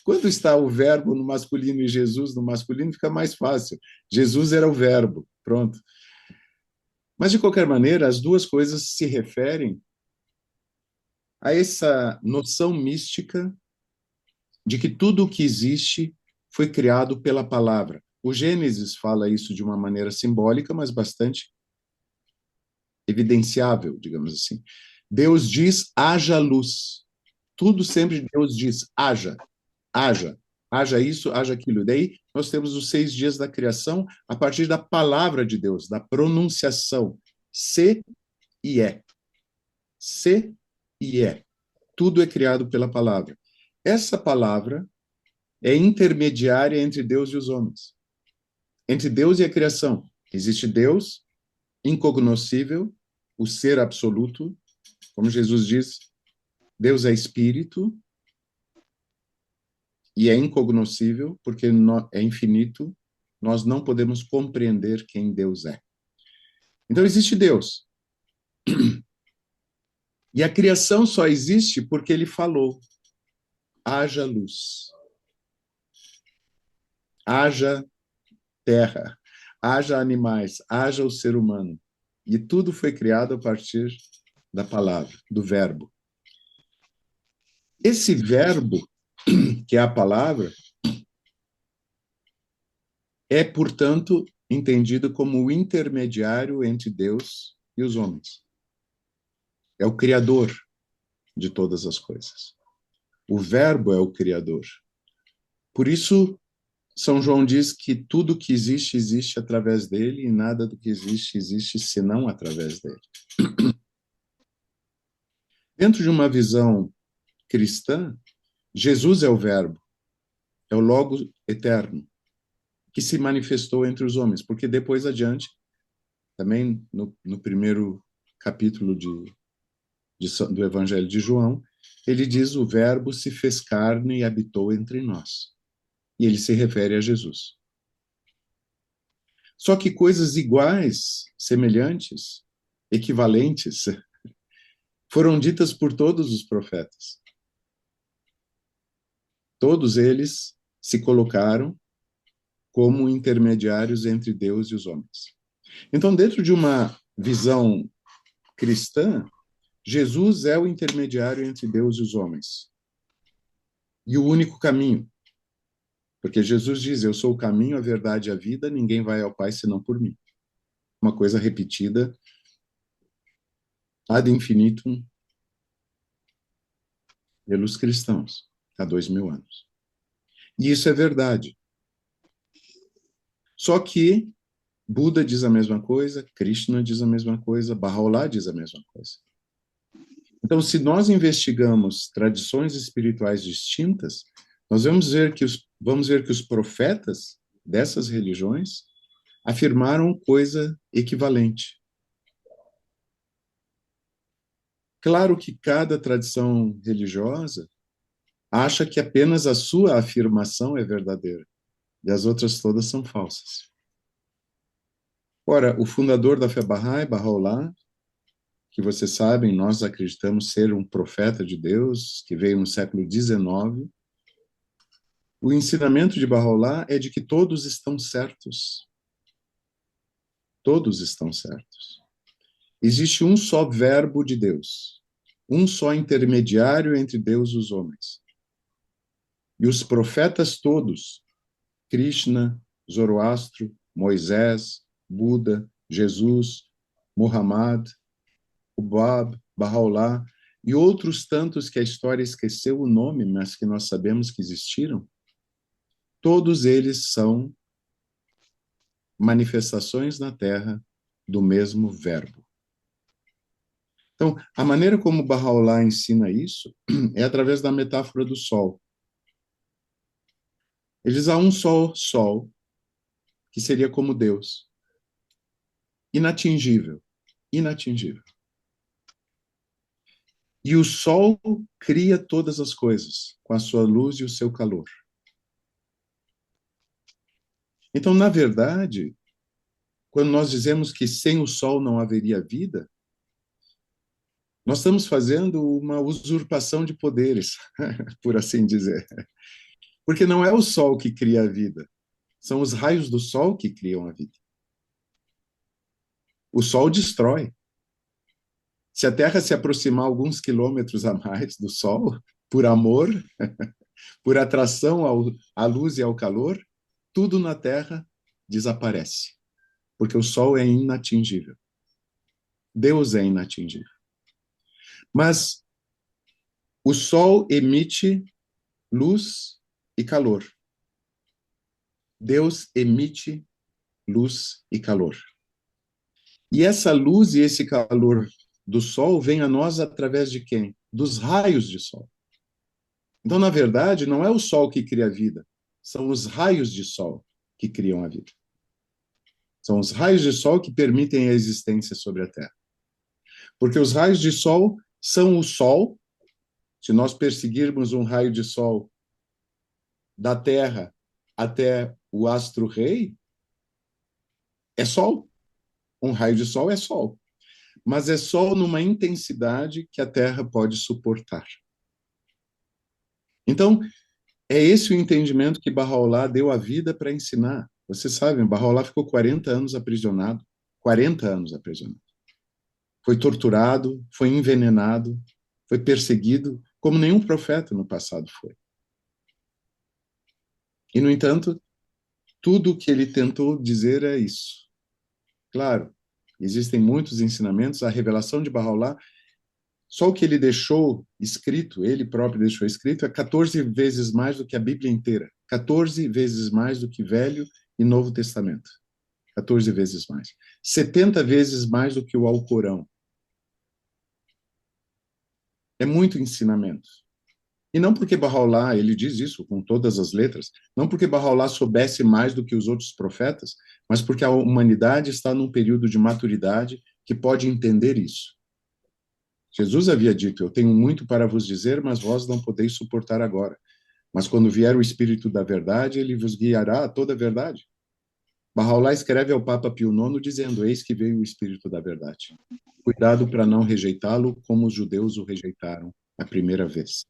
Quando está o verbo no masculino e Jesus no masculino, fica mais fácil. Jesus era o verbo, pronto. Mas, de qualquer maneira, as duas coisas se referem a essa noção mística de que tudo o que existe foi criado pela palavra. O Gênesis fala isso de uma maneira simbólica, mas bastante evidenciável, digamos assim. Deus diz, haja luz. Tudo sempre Deus diz, haja, haja, haja isso, haja aquilo. Daí nós temos os 6 dias da criação a partir da palavra de Deus, da pronunciação. Se e é. Se e é. Tudo é criado pela palavra. Essa palavra é intermediária entre Deus e os homens. Entre Deus e a criação. Existe Deus, incognoscível, o ser absoluto, como Jesus diz, Deus é espírito e é incognoscível, porque é infinito, nós não podemos compreender quem Deus é. Então existe Deus. E a criação só existe porque ele falou, haja luz, haja terra, haja animais, haja o ser humano. E tudo foi criado a partir da palavra, do verbo. Esse verbo, que é a palavra, é, portanto, entendido como o intermediário entre Deus e os homens. É o criador de todas as coisas. O verbo é o criador. Por isso, São João diz que tudo que existe, existe através dele, e nada do que existe, existe senão através dele. Dentro de uma visão cristã, Jesus é o verbo, é o Logos eterno, que se manifestou entre os homens, porque depois adiante, também no primeiro capítulo do Evangelho de João, ele diz, o verbo se fez carne e habitou entre nós. E ele se refere a Jesus. Só que coisas iguais, semelhantes, equivalentes, foram ditas por todos os profetas. Todos eles se colocaram como intermediários entre Deus e os homens. Então, dentro de uma visão cristã, Jesus é o intermediário entre Deus e os homens. E o único caminho. Porque Jesus diz: eu sou o caminho, a verdade e a vida, ninguém vai ao Pai senão por mim. Uma coisa repetida ad infinitum pelos cristãos há 2000 anos. E isso é verdade. Só que Buda diz a mesma coisa, Krishna diz a mesma coisa, Baha'u'lláh diz a mesma coisa. Então, se nós investigamos tradições espirituais distintas, nós vamos ver que os profetas dessas religiões afirmaram coisa equivalente. Claro que cada tradição religiosa acha que apenas a sua afirmação é verdadeira e as outras todas são falsas. Ora, o fundador da fé Bahá'í, Baha'u'lláh, que vocês sabem, nós acreditamos ser um profeta de Deus, que veio no século XIX, o ensinamento de Baha'u'lláh é de que todos estão certos. Todos estão certos. Existe um só verbo de Deus, um só intermediário entre Deus e os homens. E os profetas todos, Krishna, Zoroastro, Moisés, Buda, Jesus, Muhammad, o Bab, Baha'u'lláh e outros tantos que a história esqueceu o nome, mas que nós sabemos que existiram, todos eles são manifestações na Terra do mesmo verbo. Então, a maneira como Baha'u'lláh ensina isso é através da metáfora do sol. Ele diz: há um só sol, que seria como Deus. Inatingível. Inatingível. E o sol cria todas as coisas, com a sua luz e o seu calor. Então, na verdade, quando nós dizemos que sem o sol não haveria vida, nós estamos fazendo uma usurpação de poderes, por assim dizer. Porque não é o sol que cria a vida, são os raios do sol que criam a vida. O sol destrói. Se a Terra se aproximar alguns quilômetros a mais do sol, por amor, por atração à luz e ao calor, tudo na Terra desaparece, porque o sol é inatingível. Deus é inatingível. Mas o sol emite luz e calor. Deus emite luz e calor. E essa luz e esse calor do sol vem a nós através de quem? Dos raios de sol. Então, na verdade, não é o sol que cria a vida, são os raios de sol que criam a vida. São os raios de sol que permitem a existência sobre a Terra. Porque os raios de sol são o sol. Se nós perseguirmos um raio de sol da Terra até o astro-rei, é sol. Um raio de sol é sol. Mas é sol numa intensidade que a Terra pode suportar. Então, é esse o entendimento que Baha'u'lláh deu a vida para ensinar. Vocês sabem, Baha'u'lláh ficou 40 anos aprisionado. 40 anos aprisionado. Foi torturado, foi envenenado, foi perseguido, como nenhum profeta no passado foi. E, no entanto, tudo o que ele tentou dizer é isso. Claro, existem muitos ensinamentos, a revelação de Baha'u'lláh, só o que ele deixou escrito, ele próprio deixou escrito, é 14 vezes mais do que a Bíblia inteira. 14 vezes mais do que Velho e Novo Testamento. 14 vezes mais. 70 vezes mais do que o Alcorão. É muito ensinamento. E não porque Baha'u'lláh, ele diz isso com todas as letras, não porque Baha'u'lláh soubesse mais do que os outros profetas, mas porque a humanidade está num período de maturidade que pode entender isso. Jesus havia dito: eu tenho muito para vos dizer, mas vós não podeis suportar agora. Mas quando vier o Espírito da verdade, ele vos guiará a toda a verdade. Baha'u'lláh escreve ao Papa Pio IX dizendo: eis que veio o Espírito da verdade. Cuidado para não rejeitá-lo como os judeus o rejeitaram a primeira vez.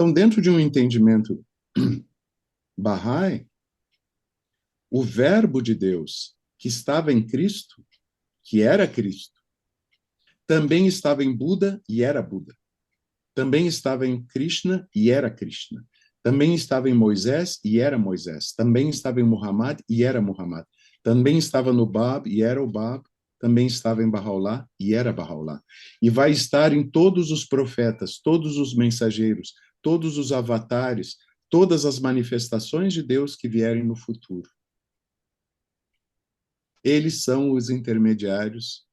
Então, dentro de um entendimento Bahá'í, o Verbo de Deus que estava em Cristo, que era Cristo, também estava em Buda e era Buda. Também estava em Krishna e era Krishna. Também estava em Moisés e era Moisés. Também estava em Muhammad e era Muhammad. Também estava no Bab e era o Bab. Também estava em Bahá'u'lláh e era Bahá'u'lláh. E vai estar em todos os profetas, todos os mensageiros, todos os avatares, todas as manifestações de Deus que vierem no futuro. Eles são os intermediários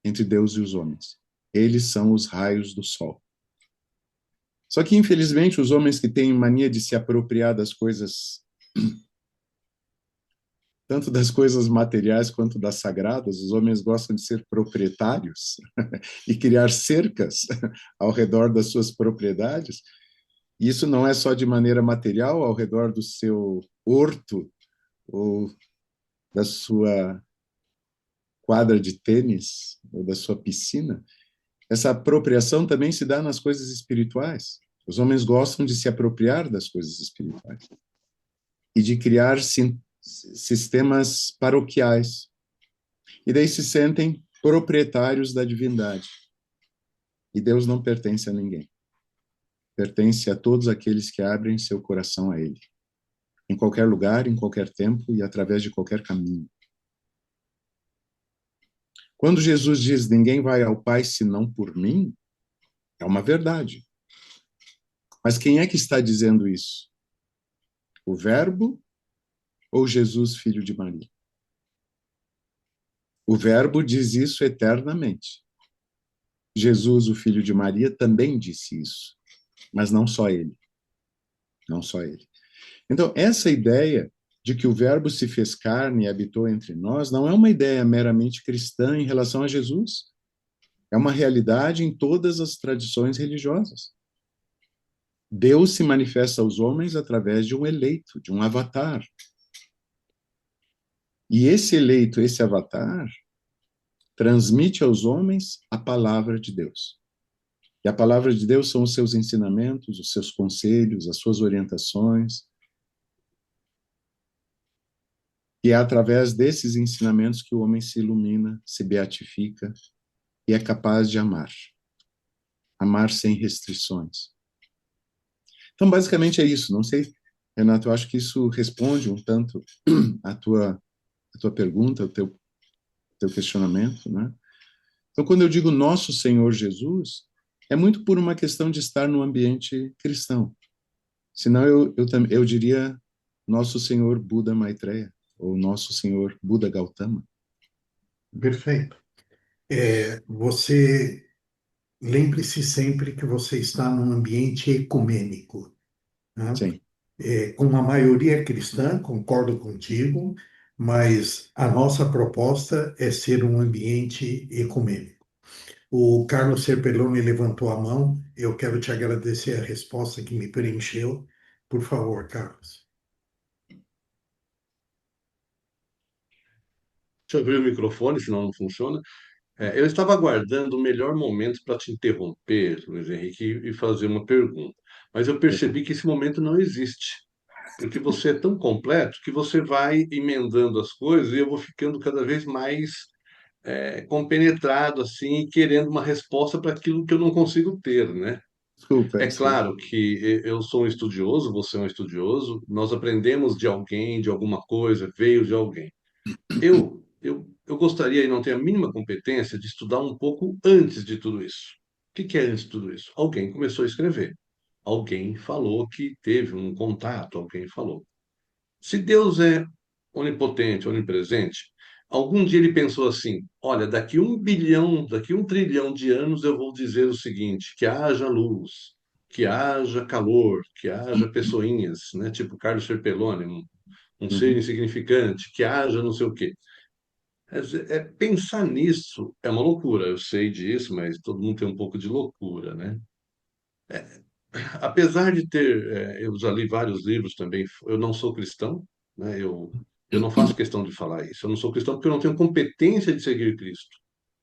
entre Deus e os homens. Eles são os raios do sol. Só que, infelizmente, os homens que têm mania de se apropriar das coisas, tanto das coisas materiais quanto das sagradas, os homens gostam de ser proprietários e criar cercas ao redor das suas propriedades. E isso não é só de maneira material, ao redor do seu horto ou da sua quadra de tênis ou da sua piscina. Essa apropriação também se dá nas coisas espirituais. Os homens gostam de se apropriar das coisas espirituais e de criar sistemas paroquiais. E daí se sentem proprietários da divindade. E Deus não pertence a ninguém. Pertence a todos aqueles que abrem seu coração a Ele. Em qualquer lugar, em qualquer tempo e através de qualquer caminho. Quando Jesus diz, ninguém vai ao Pai senão por mim, é uma verdade. Mas quem é que está dizendo isso? O Verbo ou Jesus, filho de Maria? O Verbo diz isso eternamente. Jesus, o filho de Maria, também disse isso. Mas não só ele. Não só ele. Então, essa ideia de que o Verbo se fez carne e habitou entre nós não é uma ideia meramente cristã em relação a Jesus. É uma realidade em todas as tradições religiosas. Deus se manifesta aos homens através de um eleito, de um avatar. E esse eleito, esse avatar, transmite aos homens a palavra de Deus. E a palavra de Deus são os seus ensinamentos, os seus conselhos, as suas orientações. E é através desses ensinamentos que o homem se ilumina, se beatifica e é capaz de amar. Amar sem restrições. Então, basicamente é isso. Não sei, Renato, eu acho que isso responde um tanto a tua pergunta, o teu questionamento, né? Então, quando eu digo nosso Senhor Jesus, é muito por uma questão de estar no ambiente cristão. Senão eu diria nosso Senhor Buda Maitreya, ou nosso Senhor Buda Gautama. Perfeito. Você lembre-se sempre que você está num ambiente ecumênico, né? Sim. Com uma maioria cristã, concordo contigo, mas a nossa proposta é ser um ambiente ecumênico. O Carlos Serpelloni levantou a mão, eu quero te agradecer a resposta que me preencheu. Por favor, Carlos. Deixa eu abrir o microfone, senão não funciona. Eu estava aguardando o melhor momento para te interromper, Luiz Henrique, e fazer uma pergunta. Mas eu percebi que esse momento não existe, porque você é tão completo que você vai emendando as coisas e eu vou ficando cada vez mais compenetrado, assim, e querendo uma resposta para aquilo que eu não consigo ter, né? Desculpa, É desculpa. claro que eu sou um estudioso, você é um estudioso, nós aprendemos de alguém, de alguma coisa, veio de alguém. Eu gostaria, e não tenho a mínima competência, de estudar um pouco antes de tudo isso. O que é antes de tudo isso? Alguém começou a escrever. Alguém falou que teve um contato, alguém falou. Se Deus é onipotente, onipresente, algum dia ele pensou assim: olha, daqui 1 bilhão, daqui 1 trilhão de anos eu vou dizer o seguinte: que haja luz, que haja calor, que haja pessoinhas, né? Tipo Carlos Serpelloni, um ser Uhum. insignificante, que haja não sei o quê. Pensar nisso é uma loucura, eu sei disso, mas todo mundo tem um pouco de loucura, né? Apesar de ter, eu já li vários livros também, eu não sou cristão, né? Eu não faço questão de falar isso. Eu não sou cristão porque eu não tenho competência de seguir Cristo.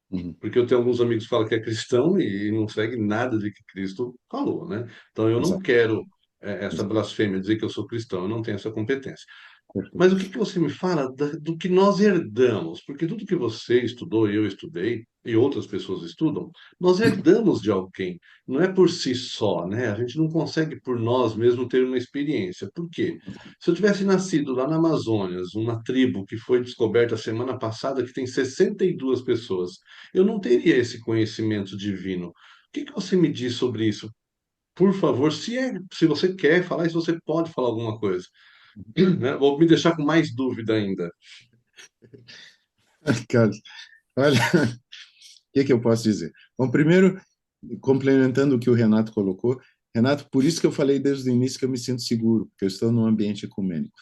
Uhum. Porque eu tenho alguns amigos que falam que é cristão e não segue nada de que Cristo falou, né? Então eu não Exato. quero essa blasfêmia, dizer que eu sou cristão, eu não tenho essa competência. Perfeito. Mas o que que você me fala do que nós herdamos? Porque tudo que você estudou, eu estudei, e outras pessoas estudam, nós herdamos de alguém. Não é por si só, né? A gente não consegue por nós mesmos ter uma experiência. Por quê? Se eu tivesse nascido lá na Amazonas, uma tribo que foi descoberta semana passada, que tem 62 pessoas, eu não teria esse conhecimento divino. O que que você me diz sobre isso? Por favor, se você quer falar, se você pode falar alguma coisa, né? Vou me deixar com mais dúvida ainda. Carlos, olha, o que que eu posso dizer? Bom, primeiro, complementando o que o Renato colocou, Renato, por isso que eu falei desde o início que eu me sinto seguro, porque eu estou num ambiente ecumênico.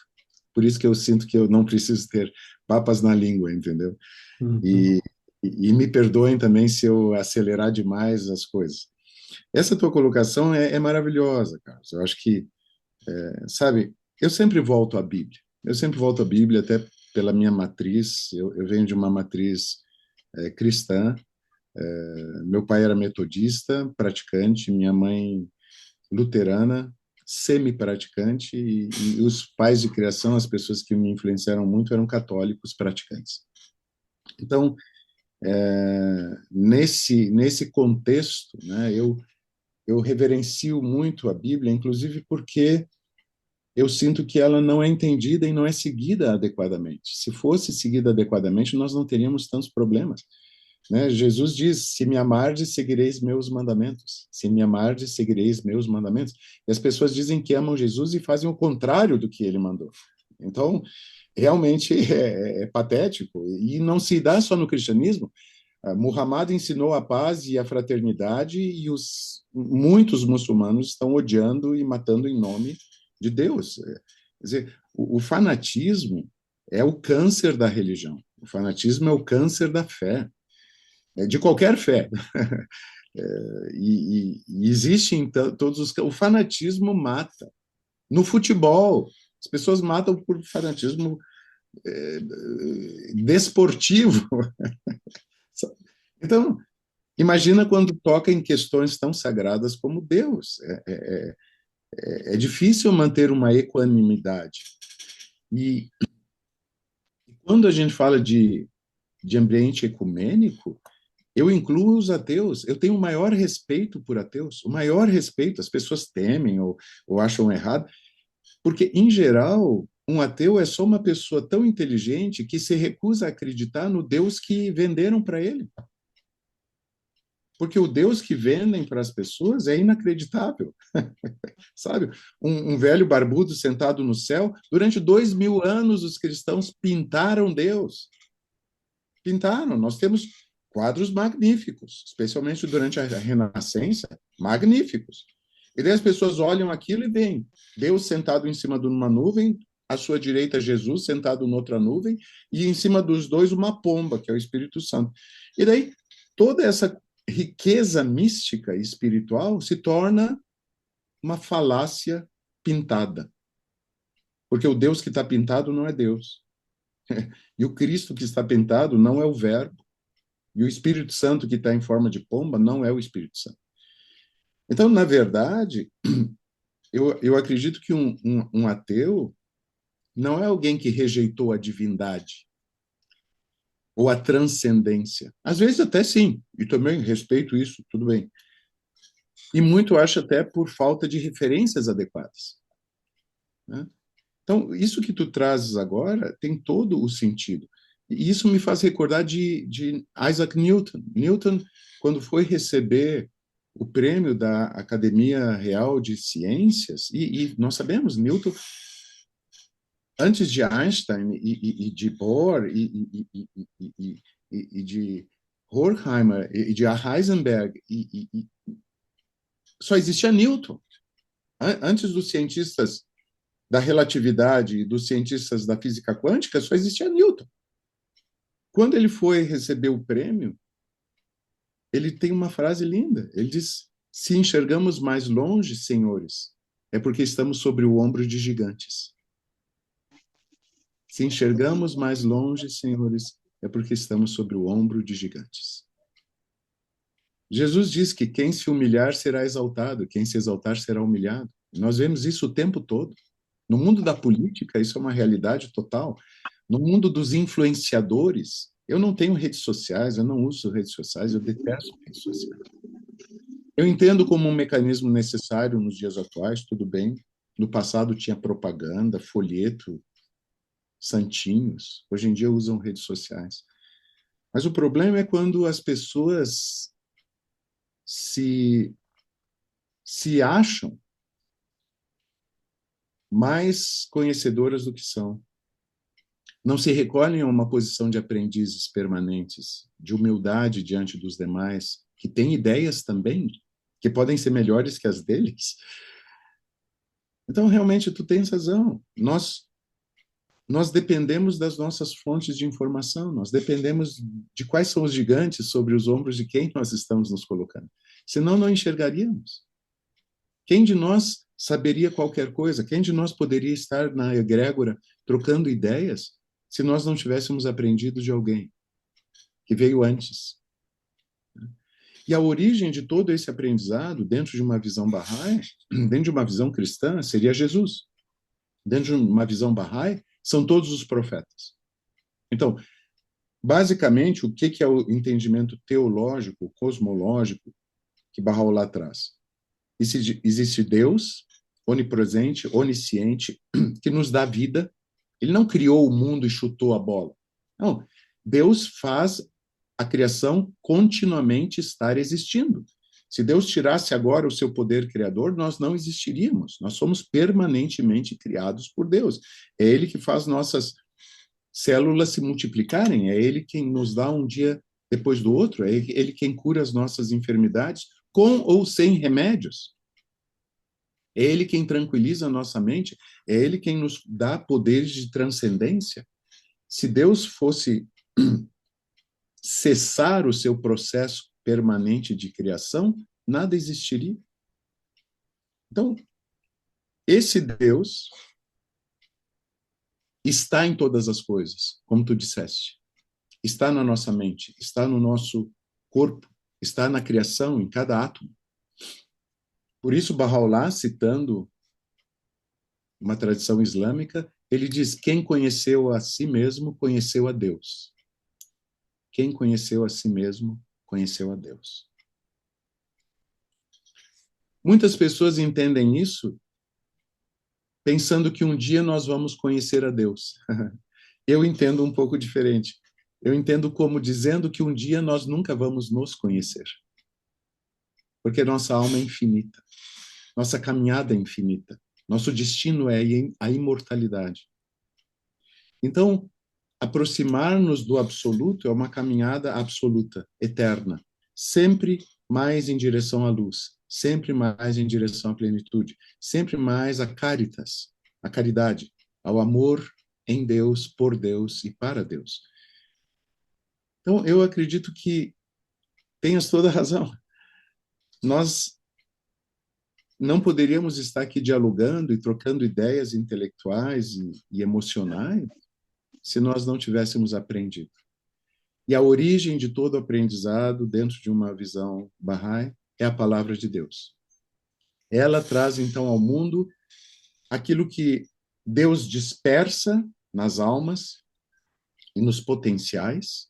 Por isso que eu sinto que eu não preciso ter papas na língua, entendeu? Uhum. E, e me perdoem também se eu acelerar demais as coisas. Essa tua colocação é maravilhosa, Carlos. Eu acho que, sabe, eu sempre volto à Bíblia. Eu sempre volto à Bíblia, até pela minha matriz. Eu venho de uma matriz cristã. Meu pai era metodista, praticante, minha mãe luterana, semi-praticante, e os pais de criação, as pessoas que me influenciaram muito, eram católicos praticantes. Então, nesse contexto, né, eu reverencio muito a Bíblia, inclusive porque eu sinto que ela não é entendida e não é seguida adequadamente. Se fosse seguida adequadamente, nós não teríamos tantos problemas, né? Jesus diz: se me amardes, seguireis meus mandamentos. Se me amardes, seguireis meus mandamentos. E as pessoas dizem que amam Jesus e fazem o contrário do que ele mandou. Então, realmente é patético. E não se dá só no cristianismo. Muhammad ensinou a paz e a fraternidade, e muitos muçulmanos estão odiando e matando em nome de Deus. Quer dizer, o fanatismo é o câncer da religião. O fanatismo é o câncer da fé, de qualquer fé. E existe então todos os. O fanatismo mata. No futebol, as pessoas matam por fanatismo desportivo. Então, imagina quando toca em questões tão sagradas como Deus. É difícil manter uma equanimidade. E quando a gente fala de ambiente ecumênico, eu incluo os ateus. Eu tenho o maior respeito por ateus, o maior respeito. As pessoas temem ou acham errado, porque, em geral, um ateu é só uma pessoa tão inteligente que se recusa a acreditar no Deus que venderam para ele. Porque o Deus que vendem para as pessoas é inacreditável, sabe? Um velho barbudo sentado no céu. Durante 2000 anos, os cristãos pintaram Deus. Pintaram. Nós temos quadros magníficos, especialmente durante a Renascença, magníficos. E daí as pessoas olham aquilo e veem Deus sentado em cima de uma nuvem, à sua direita Jesus sentado noutra nuvem, e em cima dos dois uma pomba, que é o Espírito Santo. E daí toda essa riqueza mística e espiritual se torna uma falácia pintada. Porque o Deus que está pintado não é Deus. E o Cristo que está pintado não é o Verbo. E o Espírito Santo que está em forma de pomba não é o Espírito Santo. Então, na verdade, eu acredito que um ateu não é alguém que rejeitou a divindade ou a transcendência. Às vezes até sim, e também respeito isso, tudo bem. E muito acho até por falta de referências adequadas, né? Então, isso que tu trazes agora tem todo o sentido. E isso me faz recordar de Isaac Newton. Newton, quando foi receber o prêmio da Academia Real de Ciências, e nós sabemos, Newton, antes de Einstein e de Bohr e de Horkheimer e de Heisenberg, só existia Newton. Antes dos cientistas da relatividade e dos cientistas da física quântica, só existia Newton. Quando ele foi receber o prêmio, ele tem uma frase linda. Ele diz: se enxergamos mais longe, senhores, é porque estamos sobre o ombro de gigantes. Se enxergamos mais longe, senhores, é porque estamos sobre o ombro de gigantes. Jesus diz que quem se humilhar será exaltado, quem se exaltar será humilhado. Nós vemos isso o tempo todo. No mundo da política, isso é uma realidade total. No mundo dos influenciadores, eu não tenho redes sociais, eu não uso redes sociais, eu detesto redes sociais. Eu entendo como um mecanismo necessário nos dias atuais, tudo bem. No passado tinha propaganda, folheto, santinhos. Hoje em dia usam redes sociais. Mas o problema é quando as pessoas se acham mais conhecedoras do que são. Não se recolhem a uma posição de aprendizes permanentes, de humildade diante dos demais, que têm ideias também, que podem ser melhores que as deles. Então, realmente, tu tens razão. Nós dependemos das nossas fontes de informação, nós dependemos de quais são os gigantes sobre os ombros de quem nós estamos nos colocando. Senão, não enxergaríamos. Quem de nós saberia qualquer coisa? Quem de nós poderia estar na egrégora trocando ideias se nós não tivéssemos aprendido de alguém que veio antes? E a origem de todo esse aprendizado, dentro de uma visão Bahá'í, dentro de uma visão cristã, seria Jesus. Dentro de uma visão Bahá'í, são todos os profetas. Então, basicamente, o que é o entendimento teológico, cosmológico, que Bahá'u'lláh traz? Existe Deus, onipresente, onisciente, que nos dá vida. Ele não criou o mundo e chutou a bola. Não. Deus faz a criação continuamente estar existindo. Se Deus tirasse agora o seu poder criador, nós não existiríamos. Nós somos permanentemente criados por Deus. É Ele que faz nossas células se multiplicarem. É Ele quem nos dá um dia depois do outro. É Ele quem cura as nossas enfermidades, com ou sem remédios. É Ele quem tranquiliza a nossa mente. É Ele quem nos dá poderes de transcendência. Se Deus fosse cessar o seu processo permanente de criação, nada existiria. Então, esse Deus está em todas as coisas, como tu disseste. Está na nossa mente, está no nosso corpo, está na criação, em cada átomo. Por isso, Bahá'u'lláh, citando uma tradição islâmica, ele diz: quem conheceu a si mesmo, conheceu a Deus. Quem conheceu a si mesmo, conheceu a Deus. Muitas pessoas entendem isso pensando que um dia nós vamos conhecer a Deus. Eu entendo um pouco diferente. Eu entendo como dizendo que um dia nós nunca vamos nos conhecer. Porque nossa alma é infinita. Nossa caminhada é infinita. Nosso destino é a imortalidade. Então, aproximar-nos do absoluto é uma caminhada absoluta, eterna, sempre mais em direção à luz, sempre mais em direção à plenitude, sempre mais a caritas, a caridade, ao amor em Deus, por Deus e para Deus. Então, eu acredito que tenhas toda a razão. Nós não poderíamos estar aqui dialogando e trocando ideias intelectuais e emocionais se nós não tivéssemos aprendido. E a origem de todo aprendizado, dentro de uma visão Bahá'í, é a palavra de Deus. Ela traz, então, ao mundo aquilo que Deus dispersa nas almas e nos potenciais,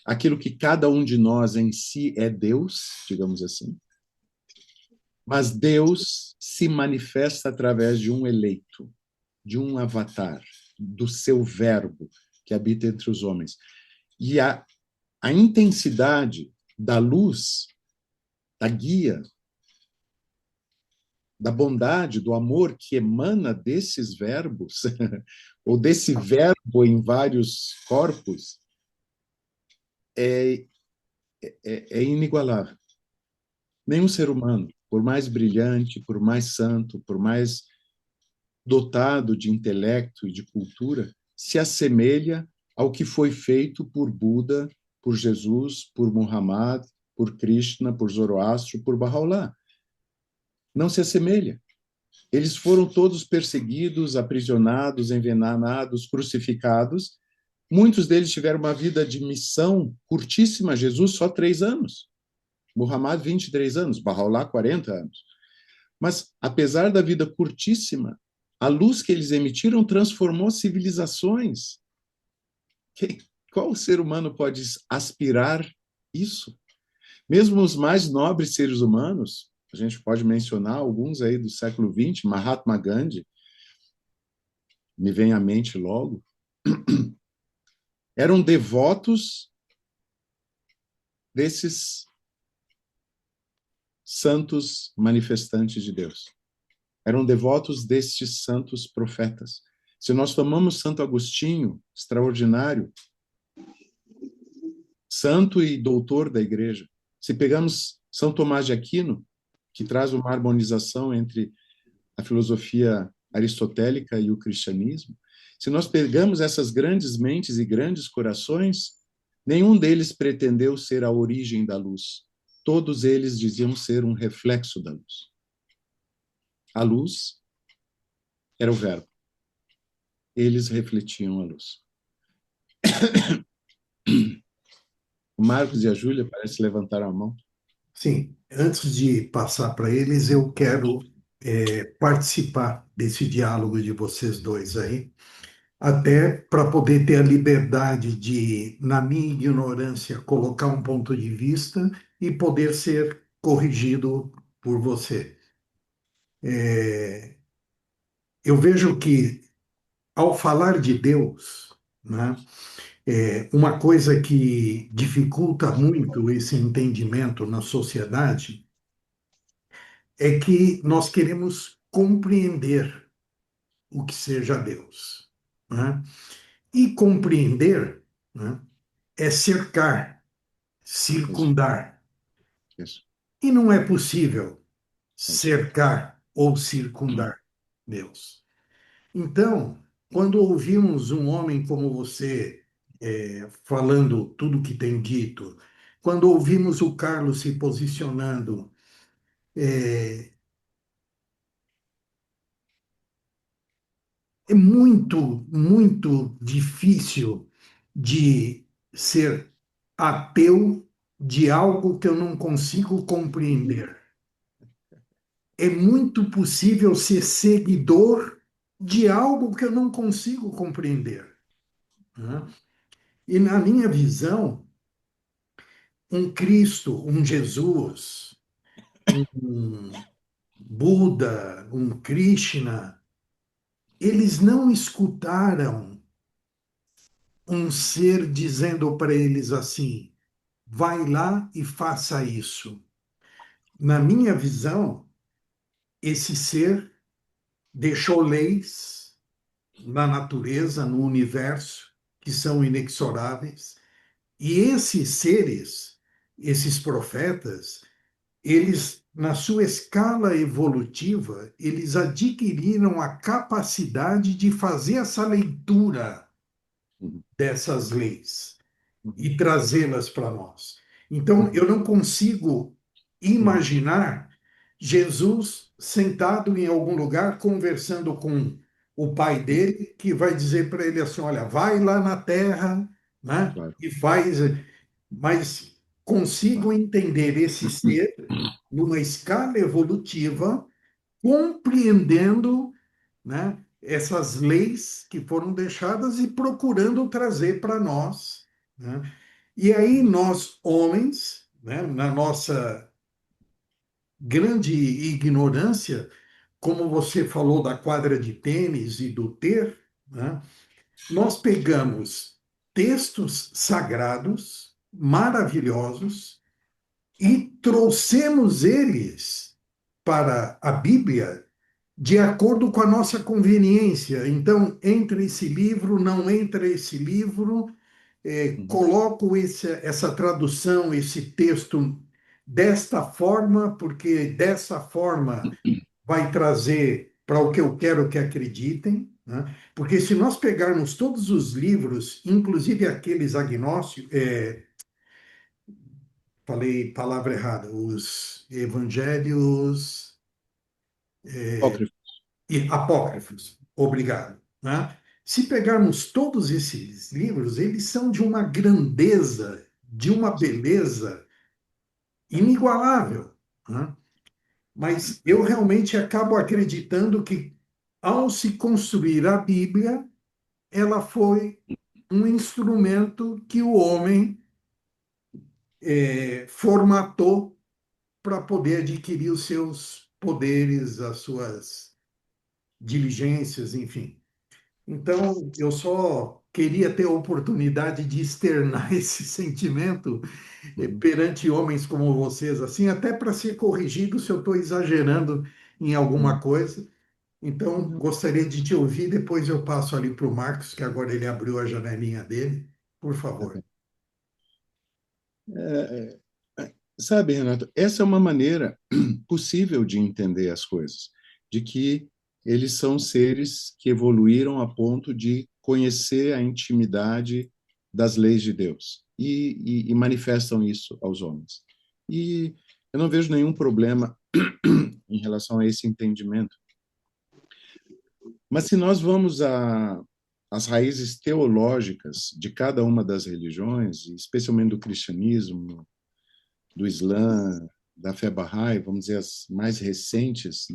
aquilo que cada um de nós em si é Deus, digamos assim, mas Deus se manifesta através de um eleito, de um avatar, do seu verbo que habita entre os homens. E a intensidade da luz, da guia, da bondade, do amor que emana desses verbos, ou desse verbo em vários corpos, é inigualável. Nenhum ser humano, por mais brilhante, por mais santo, por mais dotado de intelecto e de cultura, se assemelha ao que foi feito por Buda, por Jesus, por Muhammad, por Krishna, por Zoroastro, por Bahá'u'lláh. Não se assemelha. Eles foram todos perseguidos, aprisionados, envenenados, crucificados. Muitos deles tiveram uma vida de missão curtíssima. Jesus, só 3 anos. Muhammad, 23 anos. Bahá'u'lláh, 40 anos. Mas, apesar da vida curtíssima, a luz que eles emitiram transformou civilizações. Qual ser humano pode aspirar isso? Mesmo os mais nobres seres humanos, a gente pode mencionar alguns aí do século XX, Mahatma Gandhi, me vem à mente logo, eram devotos desses santos manifestantes de Deus. Eram devotos destes santos profetas. Se nós tomamos Santo Agostinho, extraordinário, santo e doutor da igreja, se pegamos São Tomás de Aquino, que traz uma harmonização entre a filosofia aristotélica e o cristianismo, se nós pegamos essas grandes mentes e grandes corações, nenhum deles pretendeu ser a origem da luz. Todos eles diziam ser um reflexo da luz. A luz era o verbo. Eles refletiam a luz. O Marcos e a Júlia parece levantar a mão. Sim, antes de passar para eles, eu quero participar desse diálogo de vocês dois aí, até para poder ter a liberdade de, na minha ignorância, colocar um ponto de vista e poder ser corrigido por você. Eu vejo que, ao falar de Deus, né, uma coisa que dificulta muito esse entendimento na sociedade é que nós queremos compreender o que seja Deus, né? E compreender, né, é cercar, Isso, circundar. isso. E não é possível É isso. cercar ou circundar Deus. Então, quando ouvimos um homem como você falando tudo o que tem dito, quando ouvimos o Carlos se posicionando, é muito, muito difícil de ser ateu de algo que eu não consigo compreender. É muito possível ser seguidor de algo que eu não consigo compreender, né? E na minha visão, um Cristo, um Jesus, um Buda, um Krishna, eles não escutaram um ser dizendo para eles assim: vai lá e faça isso. Na minha visão, esse ser deixou leis na natureza, no universo, que são inexoráveis, e esses seres, esses profetas, eles, na sua escala evolutiva, eles adquiriram a capacidade de fazer essa leitura Uhum, dessas leis uhum, e trazê-las para nós. Então, uhum, eu não consigo uhum, imaginar Jesus sentado em algum lugar conversando com o pai uhum. dele, que vai dizer para ele assim: olha, vai lá na terra, né, Claro, e faz. Mas consigo claro. entender esse ser numa escala evolutiva, compreendendo, né, essas leis que foram deixadas e procurando trazer para nós, né? E aí nós, homens, né, na nossa grande ignorância, como você falou da quadra de tênis e do ter, né, nós pegamos textos sagrados maravilhosos e trouxemos eles para a Bíblia de acordo com a nossa conveniência. Então, entra esse livro, não entra esse livro, Uhum, coloco essa tradução, esse texto desta forma, porque dessa forma vai trazer para o que eu quero que acreditem, né? Porque se nós pegarmos todos os livros, inclusive aqueles agnósticos, falei palavra errada, os evangelhos Apócrifo. e apócrifos, obrigado, né? Se pegarmos todos esses livros, eles são de uma grandeza, de uma beleza inigualável, né? Mas eu realmente acabo acreditando que, ao se construir a Bíblia, ela foi um instrumento que o homem formatou para poder adquirir os seus poderes, as suas diligências, enfim. Então, eu só queria ter a oportunidade de externar esse sentimento perante homens como vocês, assim, até para ser corrigido se eu estou exagerando em alguma coisa. Então, gostaria de te ouvir, depois eu passo ali para o Marcos, que agora ele abriu a janelinha dele. Por Tá favor. bem. Sabe, Renato, essa é uma maneira possível de entender as coisas, de que eles são seres que evoluíram a ponto de conhecer a intimidade das leis de Deus e manifestam isso aos homens. E eu não vejo nenhum problema em relação a esse entendimento. Mas se nós vamos às raízes teológicas de cada uma das religiões, especialmente do cristianismo, do Islã, da fé Bahá'í, vamos dizer, as mais recentes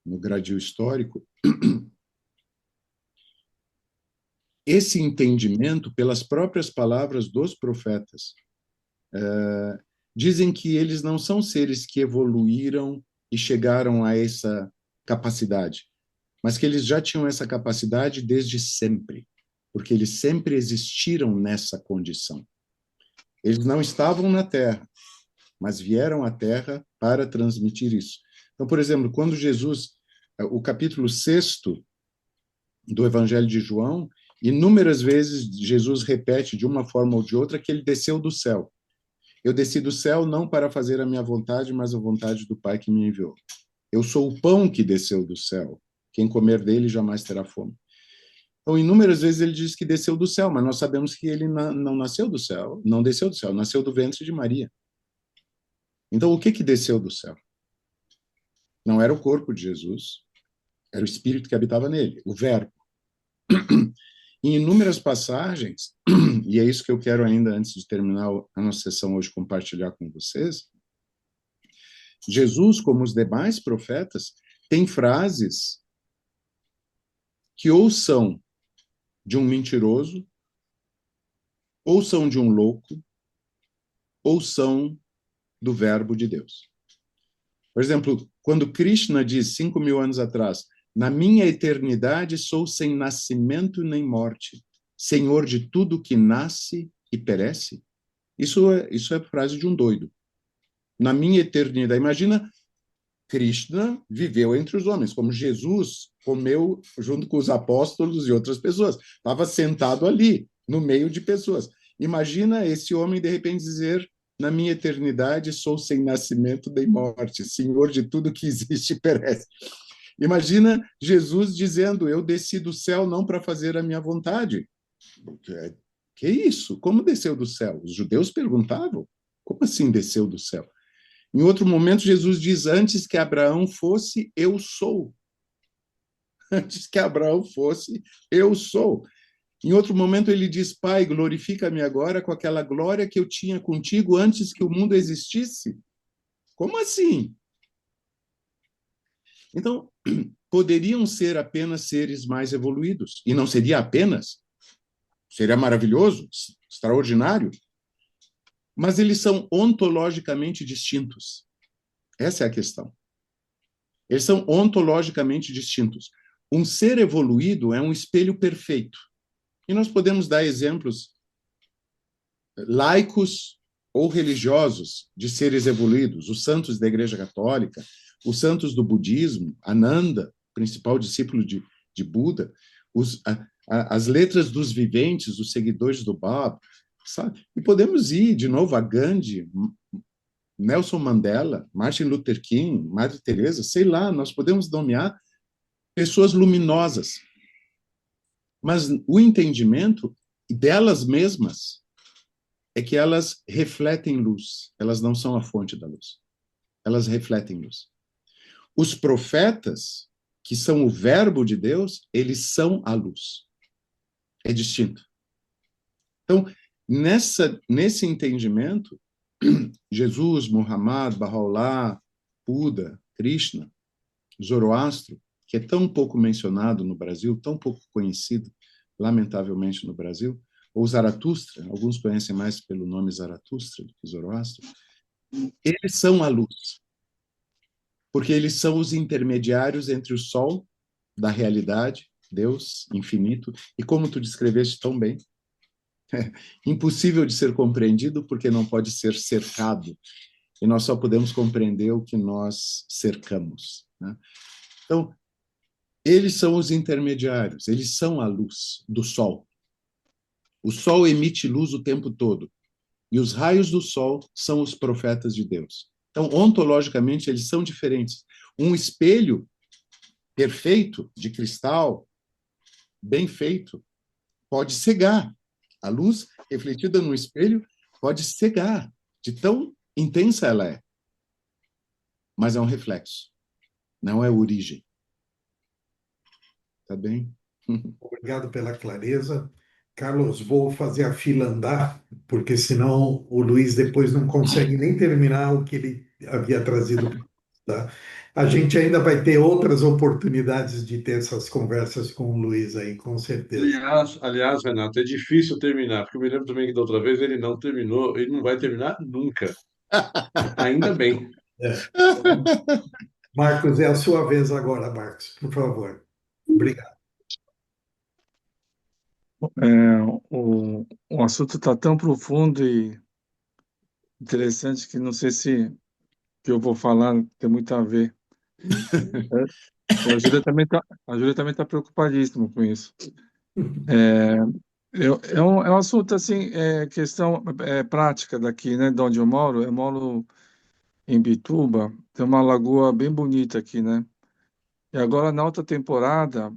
no gradil histórico, esse entendimento, pelas próprias palavras dos profetas, dizem que eles não são seres que evoluíram e chegaram a essa capacidade, mas que eles já tinham essa capacidade desde sempre, porque eles sempre existiram nessa condição. Eles não estavam na Terra, mas vieram à Terra para transmitir isso. Então, por exemplo, quando Jesus, o capítulo 6º do Evangelho de João, inúmeras vezes Jesus repete de uma forma ou de outra que ele desceu do céu. Eu desci do céu não para fazer a minha vontade, mas a vontade do Pai que me enviou. Eu sou o pão que desceu do céu. Quem comer dele jamais terá fome. Então, inúmeras vezes ele diz que desceu do céu, mas nós sabemos que ele não nasceu do céu, não desceu do céu, nasceu do ventre de Maria. Então, o que desceu do céu? Não era o corpo de Jesus, era o Espírito que habitava nele, o Verbo. Em inúmeras passagens, e é isso que eu quero ainda, antes de terminar a nossa sessão hoje, compartilhar com vocês, Jesus, como os demais profetas, tem frases que ou são de um mentiroso, ou são de um louco, ou são do Verbo de Deus. Por exemplo, quando Krishna diz, 5.000 anos atrás, na minha eternidade sou sem nascimento nem morte, Senhor de tudo que nasce e perece, isso é frase de um doido. Na minha eternidade, imagina, Krishna viveu entre os homens, como Jesus comeu junto com os apóstolos e outras pessoas. Estava sentado ali, no meio de pessoas. Imagina esse homem, de repente, dizer, na minha eternidade sou sem nascimento nem morte, Senhor de tudo que existe e perece. Imagina Jesus dizendo, eu desci do céu não para fazer a minha vontade. Que isso? Como desceu do céu? Os judeus perguntavam, como assim desceu do céu? Em outro momento, Jesus diz, antes que Abraão fosse, eu sou. Antes que Abraão fosse, eu sou. Em outro momento, ele diz, Pai, glorifica-me agora com aquela glória que eu tinha contigo antes que o mundo existisse. Como assim? Então, poderiam ser apenas seres mais evoluídos. E não seria apenas. Seria maravilhoso, extraordinário. Mas eles são ontologicamente distintos. Essa é a questão. Eles são ontologicamente distintos. Um ser evoluído é um espelho perfeito. E nós podemos dar exemplos laicos ou religiosos de seres evoluídos, os santos da Igreja Católica, os santos do budismo, Ananda, principal discípulo de Buda, as letras dos viventes, os seguidores do Baba, sabe? E podemos ir de novo a Gandhi, Nelson Mandela, Martin Luther King, Madre Teresa, sei lá, nós podemos nomear pessoas luminosas. Mas o entendimento delas mesmas é que elas refletem luz, elas não são a fonte da luz. Elas refletem luz. Os profetas, que são o verbo de Deus, eles são a luz. É distinto. Então, nesse entendimento, Jesus, Muhammad, Bahá'u'lláh, Buda, Krishna, Zoroastro, que é tão pouco mencionado no Brasil, tão pouco conhecido, lamentavelmente, no Brasil, ou Zaratustra, alguns conhecem mais pelo nome Zaratustra do que Zoroastro, eles são a luz, porque eles são os intermediários entre o sol da realidade, Deus infinito, e como tu descreveste tão bem, impossível de ser compreendido porque não pode ser cercado, e nós só podemos compreender o que nós cercamos, né? Então, eles são os intermediários, eles são a luz do sol. O sol emite luz o tempo todo, e os raios do sol são os profetas de Deus. Então, ontologicamente, eles são diferentes. Um espelho perfeito, de cristal, bem feito, pode cegar. A luz refletida no espelho pode cegar, de tão intensa ela é. Mas é um reflexo, não é origem. Tá bem? Obrigado pela clareza. Carlos, vou fazer a fila andar, porque senão o Luiz depois não consegue nem terminar o que ele havia trazido para nós, tá? A gente ainda vai ter outras oportunidades de ter essas conversas com o Luiz aí, com certeza. Aliás, Renato, é difícil terminar, porque eu me lembro também que da outra vez ele não terminou, ele não vai terminar nunca. Ainda bem. É. Marcos, é a sua vez agora, Marcos, por favor. Obrigado. O assunto está tão profundo e interessante que não sei se o que eu vou falar tem muito a ver. A Júlia também tá preocupadíssima com isso. É um assunto assim, questão prática daqui, né, de onde eu moro. Eu moro em Bituba, tem uma lagoa bem bonita aqui, né? E agora na alta temporada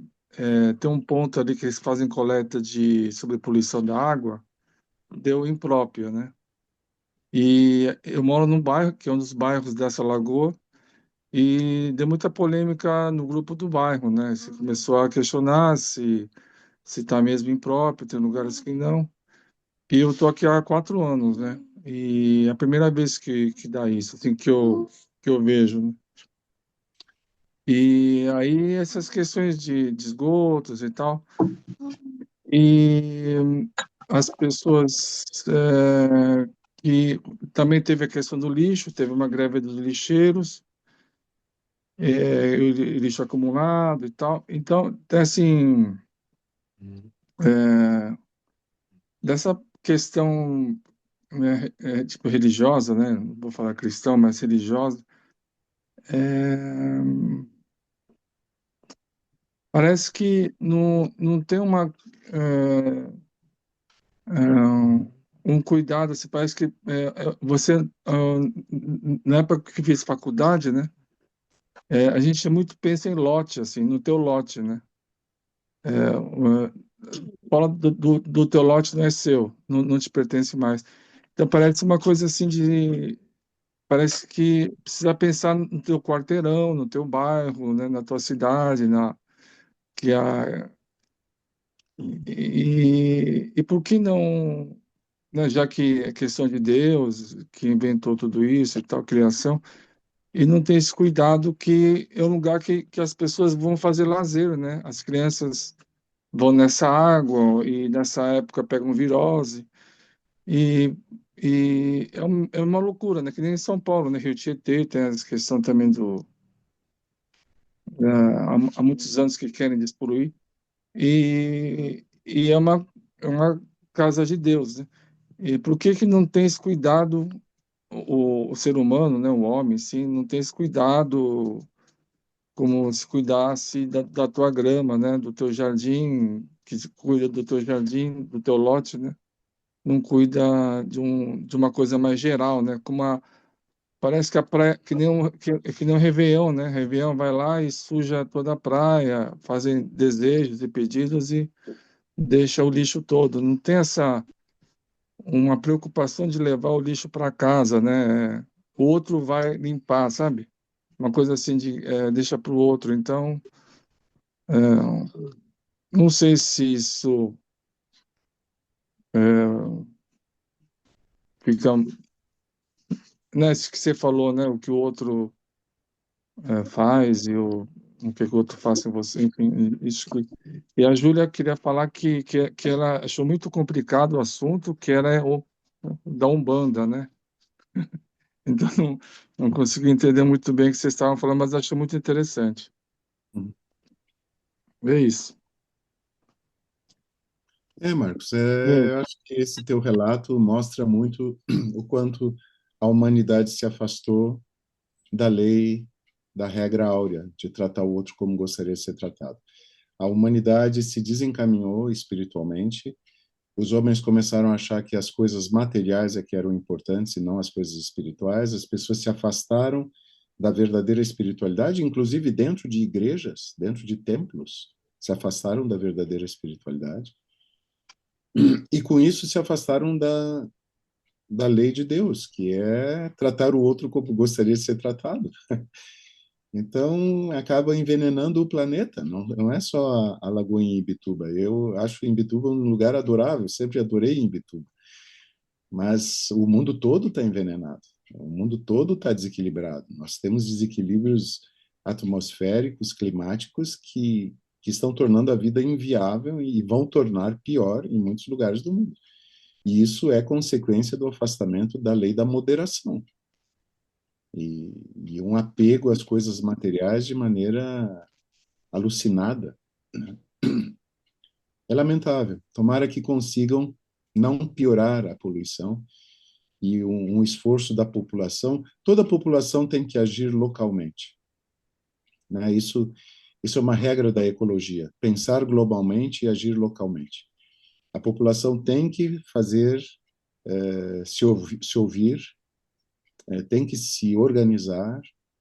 tem um ponto ali que eles fazem coleta de sobre poluição da água, deu impróprio, né? E eu moro num bairro que é um dos bairros dessa lagoa e deu muita polêmica no grupo do bairro, né? Se começou a questionar se está mesmo impróprio, tem lugares que não. E eu tô aqui há 4 anos, né? E é a primeira vez que dá isso, assim, que eu vejo, né? E aí essas questões de esgotos e tal, e as pessoas que também teve a questão do lixo, teve uma greve dos lixeiros, o lixo acumulado e tal. Então, assim, é, dessa questão tipo religiosa, né? Não vou falar cristão, mas religiosa, é, parece que não tem um cuidado, assim, parece que você, na época que fiz faculdade, né? A gente muito pensa em lote, assim, no teu lote, né? Fala do teu lote não é seu, não te pertence mais. Então parece uma coisa assim parece que precisa pensar no teu quarteirão, no teu bairro, né, na tua cidade, que a e por que não, né, já que é questão de Deus que inventou tudo isso e tal, criação, e não tem esse cuidado que é um lugar que as pessoas vão fazer lazer, né? As crianças vão nessa água e nessa época pegam virose e, é uma loucura, né? Que nem em São Paulo, né? Rio Tietê tem essa questão também há muitos anos que querem despoluir e é uma casa de Deus, né? E por que não tem esse cuidado o ser humano, né? O homem, sim, não tem esse cuidado como se cuidasse da tua grama, né? Do teu jardim, que se cuida do teu jardim, do teu lote, né? Não cuida de uma coisa mais geral, né? Parece que a praia, que nem um Réveillon, né? Réveillon vai lá e suja toda a praia, fazem desejos e pedidos e deixa o lixo todo. Não tem uma preocupação de levar o lixo para casa, né? O outro vai limpar, sabe? Uma coisa assim deixa para o outro. Então, não sei se isso é, fica, né? Isso que você falou, né? O que o outro faz e o que o outro faz em você, enfim, isso que... E a Júlia queria falar que ela achou muito complicado o assunto, que era o da Umbanda, né? Então, não consegui entender muito bem o que vocês estavam falando, mas achei muito interessante. Uhum. É isso. Marcos, É, eu acho que esse teu relato mostra muito o quanto a humanidade se afastou da lei, da regra áurea, de tratar o outro como gostaria de ser tratado. A humanidade se desencaminhou espiritualmente, os homens começaram a achar que as coisas materiais é que eram importantes e não as coisas espirituais, as pessoas se afastaram da verdadeira espiritualidade, inclusive dentro de igrejas, dentro de templos, se afastaram da verdadeira espiritualidade, e com isso se afastaram da lei de Deus, que é tratar o outro como gostaria de ser tratado. Então, acaba envenenando o planeta. Não é só a Lagoa em Imbituba. Eu acho Imbituba um lugar adorável, sempre adorei Imbituba. Mas o mundo todo está envenenado. O mundo todo está desequilibrado. Nós temos desequilíbrios atmosféricos, climáticos, que estão tornando a vida inviável e vão tornar pior em muitos lugares do mundo. E isso é consequência do afastamento da lei da moderação e um apego às coisas materiais de maneira alucinada. É lamentável. Tomara que consigam não piorar a poluição e um esforço da população. Toda a população tem que agir localmente, né? Isso é uma regra da ecologia: pensar globalmente e agir localmente. A população tem que fazer se ouvir, tem que se organizar,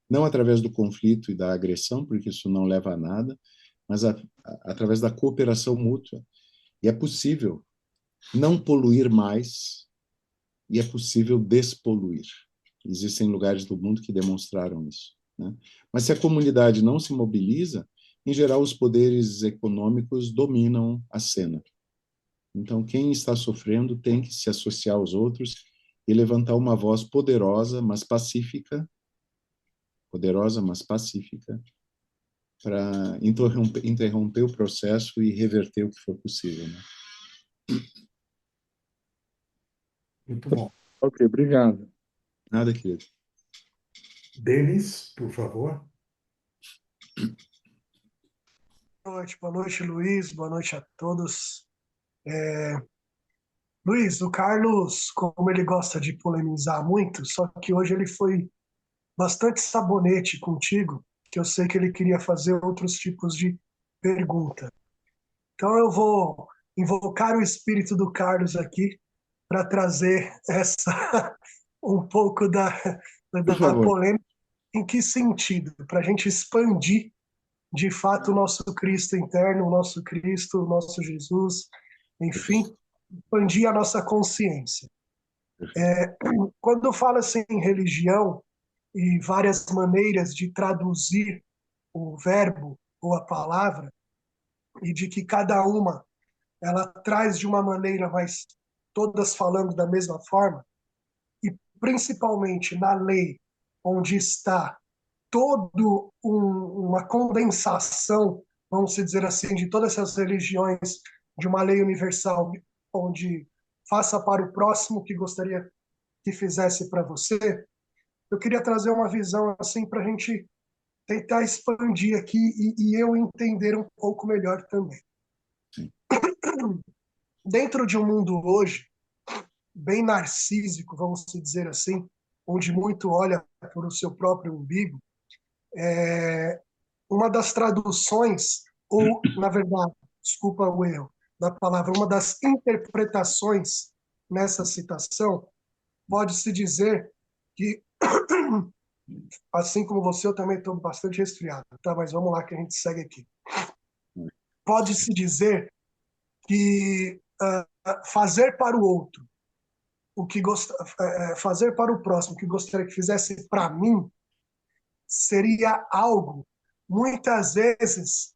não através do conflito e da agressão, porque isso não leva a nada, mas através da cooperação mútua. E é possível não poluir mais e é possível despoluir. Existem lugares do mundo que demonstraram isso, né? Mas se a comunidade não se mobiliza, em geral os poderes econômicos dominam a cena. Então, quem está sofrendo tem que se associar aos outros e levantar uma voz poderosa, mas pacífica, para interromper o processo e reverter o que for possível, né? Muito bom. ok, obrigado. Nada, querido. Denis, por favor. Boa noite, Luiz. Boa noite a todos. Luiz, o Carlos, como ele gosta de polemizar muito, só que hoje ele foi bastante sabonete contigo, que eu sei que ele queria fazer outros tipos de pergunta. Então eu vou invocar o espírito do Carlos aqui para trazer essa um pouco Por da favor. polêmica. Em que sentido? Para a gente expandir de fato o nosso Cristo interno, o nosso Cristo, o nosso Jesus, enfim, expandir a nossa consciência. Quando fala-se em religião e várias maneiras de traduzir o verbo ou a palavra, e de que cada uma ela traz de uma maneira, mas todas falando da mesma forma, e principalmente na lei, onde está uma condensação, vamos dizer assim, de todas essas religiões, de uma lei universal, onde faça para o próximo o que gostaria que fizesse para você. Eu queria trazer uma visão assim para a gente tentar expandir aqui e eu entender um pouco melhor também. Dentro de um mundo hoje bem narcísico, vamos dizer assim, onde muito olha por o seu próprio umbigo, uma das traduções, ou, na verdade, desculpa o erro da palavra, uma das interpretações nessa citação, pode-se dizer que, assim como você, eu também estou bastante resfriado, tá? Mas vamos lá que a gente segue aqui. Pode-se dizer que fazer para o outro o que fazer para o próximo o que gostaria que fizesse para mim seria algo muitas vezes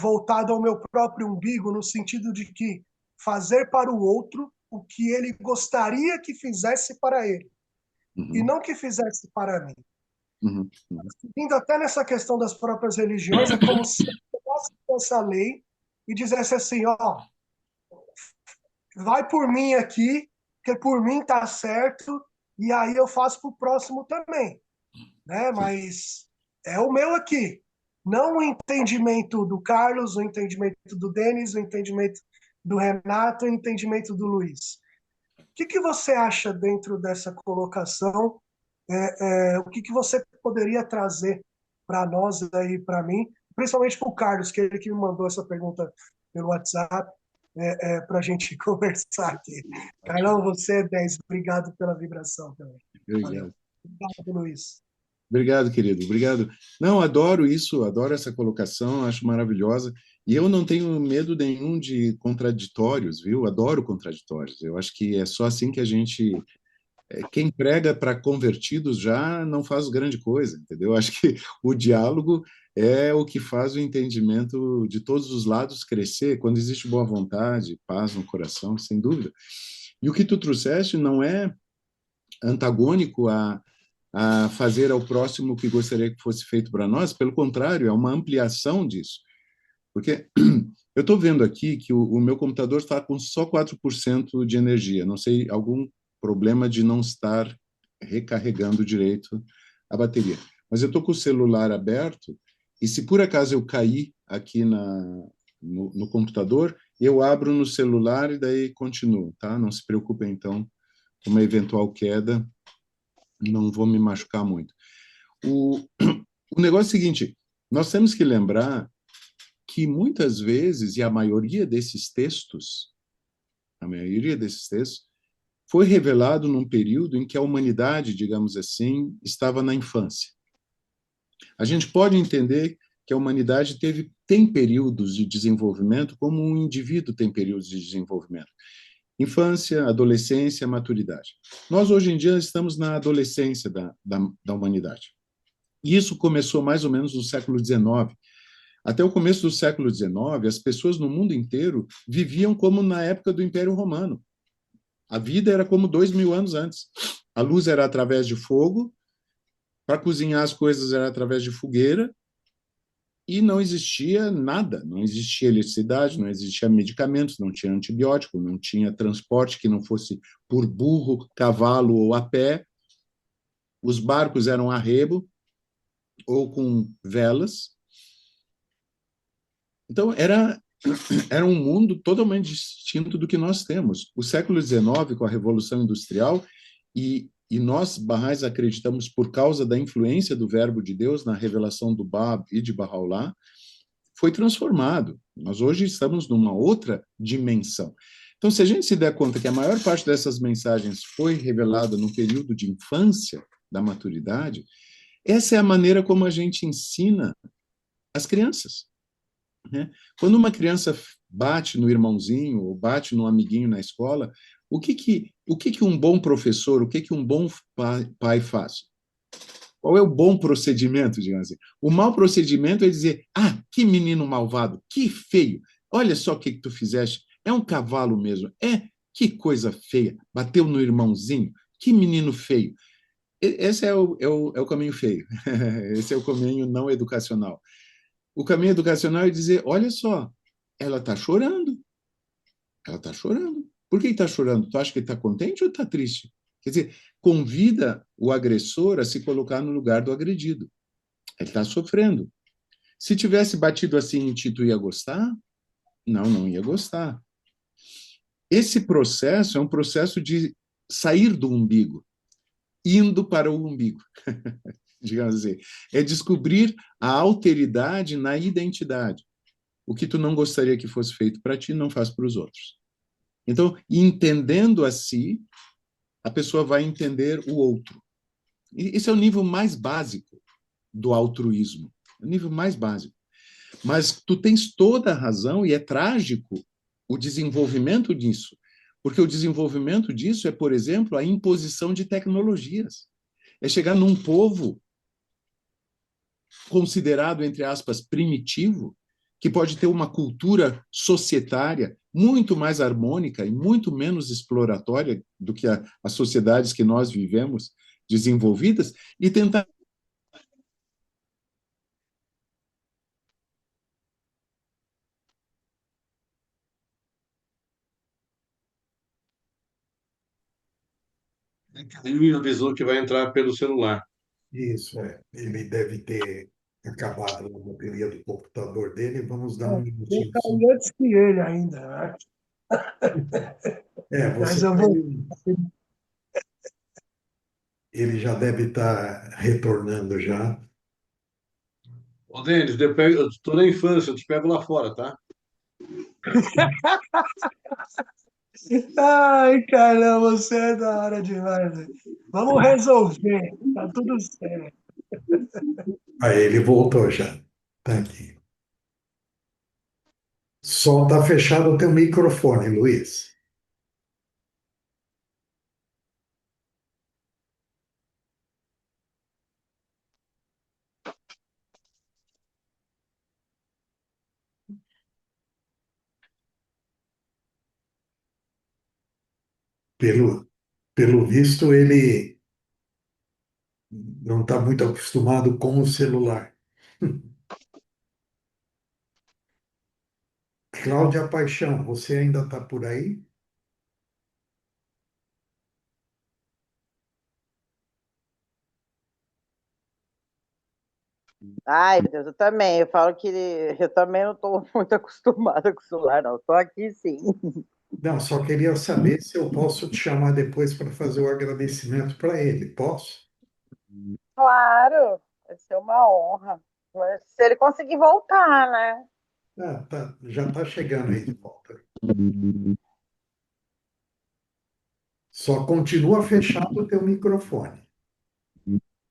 voltado ao meu próprio umbigo, no sentido de que fazer para o outro o que ele gostaria que fizesse para ele, e Uhum. não que fizesse para mim. Uhum. Indo até nessa questão das próprias religiões, é como se pegasse essa lei e dissesse assim, ó, vai por mim aqui, porque por mim tá certo, e aí eu faço pro próximo também, né? Mas é o meu aqui. Não o entendimento do Carlos, o entendimento do Denis, o entendimento do Renato, o entendimento do Luiz. O que você acha dentro dessa colocação? O que você poderia trazer para nós aí, para mim, principalmente para o Carlos, que é ele que me mandou essa pergunta pelo WhatsApp, para a gente conversar aqui. Carlão, você é 10. Obrigado pela vibração também. Valeu. Obrigado. Obrigado, Luiz. Obrigado, querido. Obrigado. Não, adoro isso, adoro essa colocação, acho maravilhosa. E eu não tenho medo nenhum de contraditórios, viu? Adoro contraditórios. Eu acho que é só assim que a gente. Quem prega para convertidos já não faz grande coisa, entendeu? Eu acho que o diálogo é o que faz o entendimento de todos os lados crescer, quando existe boa vontade, paz no coração, sem dúvida. E o que tu trouxeste não é antagônico a fazer ao próximo o que gostaria que fosse feito para nós, pelo contrário, é uma ampliação disso. Porque eu estou vendo aqui que o meu computador está com só 4% de energia, não sei, algum problema de não estar recarregando direito a bateria. Mas eu estou com o celular aberto e se por acaso eu cair aqui no computador, eu abro no celular e daí continuo, tá? Não se preocupem, então, com uma eventual queda, não vou me machucar muito. O negócio é o seguinte, nós temos que lembrar que muitas vezes, e a maioria desses textos, foi revelado num período em que a humanidade, digamos assim, estava na infância. A gente pode entender que a humanidade tem períodos de desenvolvimento como um indivíduo tem períodos de desenvolvimento. Infância, adolescência, maturidade. Nós, hoje em dia, estamos na adolescência da humanidade. E isso começou mais ou menos no século XIX. Até o começo do século XIX, as pessoas no mundo inteiro viviam como na época do Império Romano. A vida era como 2000 anos antes. A luz era através de fogo, para cozinhar as coisas era através de fogueira, e não existia nada, não existia eletricidade, não existia medicamentos, não tinha antibiótico, não tinha transporte que não fosse por burro, cavalo ou a pé. Os barcos eram a remo ou com velas. Então, era um mundo totalmente distinto do que nós temos. O século XIX, com a Revolução Industrial, e nós, Bahá'ís, acreditamos, por causa da influência do Verbo de Deus na revelação do Bab e de Bahá'u'lláh, foi transformado. Nós hoje estamos numa outra dimensão. Então, se a gente se der conta que a maior parte dessas mensagens foi revelada no período de infância, da maturidade, essa é a maneira como a gente ensina as crianças. Né? Quando uma criança bate no irmãozinho ou bate no amiguinho na escola, o que um bom professor, o que um bom pai faz? Qual é o bom procedimento, digamos assim? O mau procedimento é dizer, que menino malvado, que feio, olha só o que tu fizeste, é um cavalo mesmo, que coisa feia, bateu no irmãozinho, que menino feio. Esse é o caminho feio, esse é o caminho não educacional. O caminho educacional é dizer, olha só, ela está chorando. Ela está chorando. Por que está chorando? Tu acha que está contente ou está triste? Quer dizer, convida o agressor a se colocar no lugar do agredido. Ele está sofrendo. Se tivesse batido assim em ti, tu ia gostar? Não ia gostar. Esse processo é um processo de sair do umbigo, indo para o umbigo. Digamos assim, é descobrir a alteridade na identidade. O que tu não gostaria que fosse feito para ti, não faz para os outros. Então, entendendo a si, a pessoa vai entender o outro. E esse é o nível mais básico do altruísmo, o nível mais básico. Mas tu tens toda a razão e é trágico o desenvolvimento disso, porque o desenvolvimento disso é, por exemplo, a imposição de tecnologias. É chegar num povo considerado, entre aspas, primitivo, que pode ter uma cultura societária muito mais harmônica e muito menos exploratória do que as sociedades que nós vivemos desenvolvidas, e tentar Ele me avisou que vai entrar pelo celular. Isso, é. Ele deve ter acabado a bateria do computador dele. Vamos dar um Eu minutinho só. caí antes que ele ainda, né? É, Mas você eu vou. caiu. Ele já deve estar retornando já. Ô, Denis, eu tô na infância, eu te pego lá fora, tá? Ai, caramba, você é da hora demais, velho. Vamos resolver, tá tudo certo. Aí ele voltou já. Tá aqui. Só está fechado o teu microfone, Luiz. Pelo visto, ele não está muito acostumado com o celular. Cláudia Paixão, você ainda está por aí? Ai, meu Deus, eu também. Eu falo que eu também não estou muito acostumada com o celular, não. Estou aqui sim. Não, só queria saber se eu posso te chamar depois para fazer o agradecimento para ele. Posso? Claro, vai ser uma honra. Mas se ele conseguir voltar, né? Ah, tá, já está chegando aí de volta. Só continua fechado o teu microfone,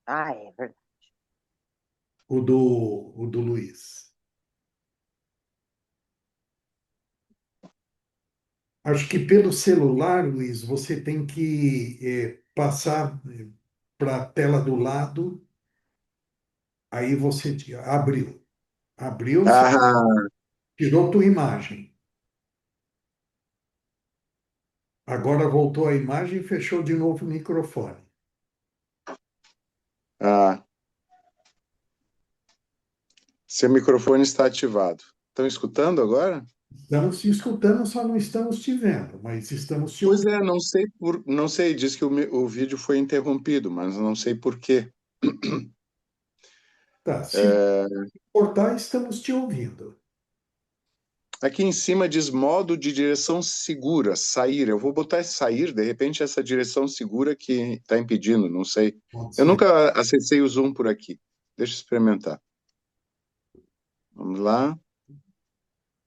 Ah, é verdade. o do Luiz. Acho que pelo celular, Luiz, você tem que passar para a tela do lado, aí você abriu. Abriu, você Ah, tirou tua imagem. Agora voltou a imagem e fechou de novo o microfone. ah, seu microfone está ativado. Estão escutando agora? Estamos te escutando, só não estamos te vendo, mas estamos te Pois ouvindo. é, não sei, diz que o vídeo foi interrompido, mas não sei por quê. Tá, se não É, importar, estamos te ouvindo. aqui em cima diz modo de direção segura, sair. Eu vou botar esse sair, de repente essa direção segura que está impedindo, não sei. Pode Eu ser. nunca acessei o Zoom por aqui. Deixa eu experimentar. Vamos lá.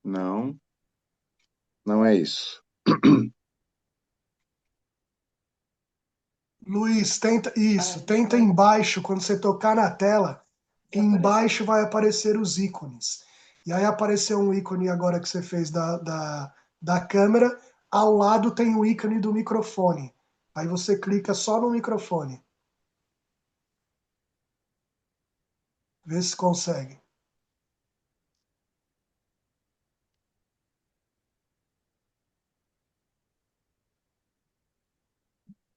Não, não é isso. Luiz, tenta isso, tenta embaixo, quando você tocar na tela, embaixo vai aparecer os ícones. E aí apareceu um ícone agora que você fez da câmera, ao lado tem o ícone do microfone. Aí você clica só no microfone. Vê se consegue.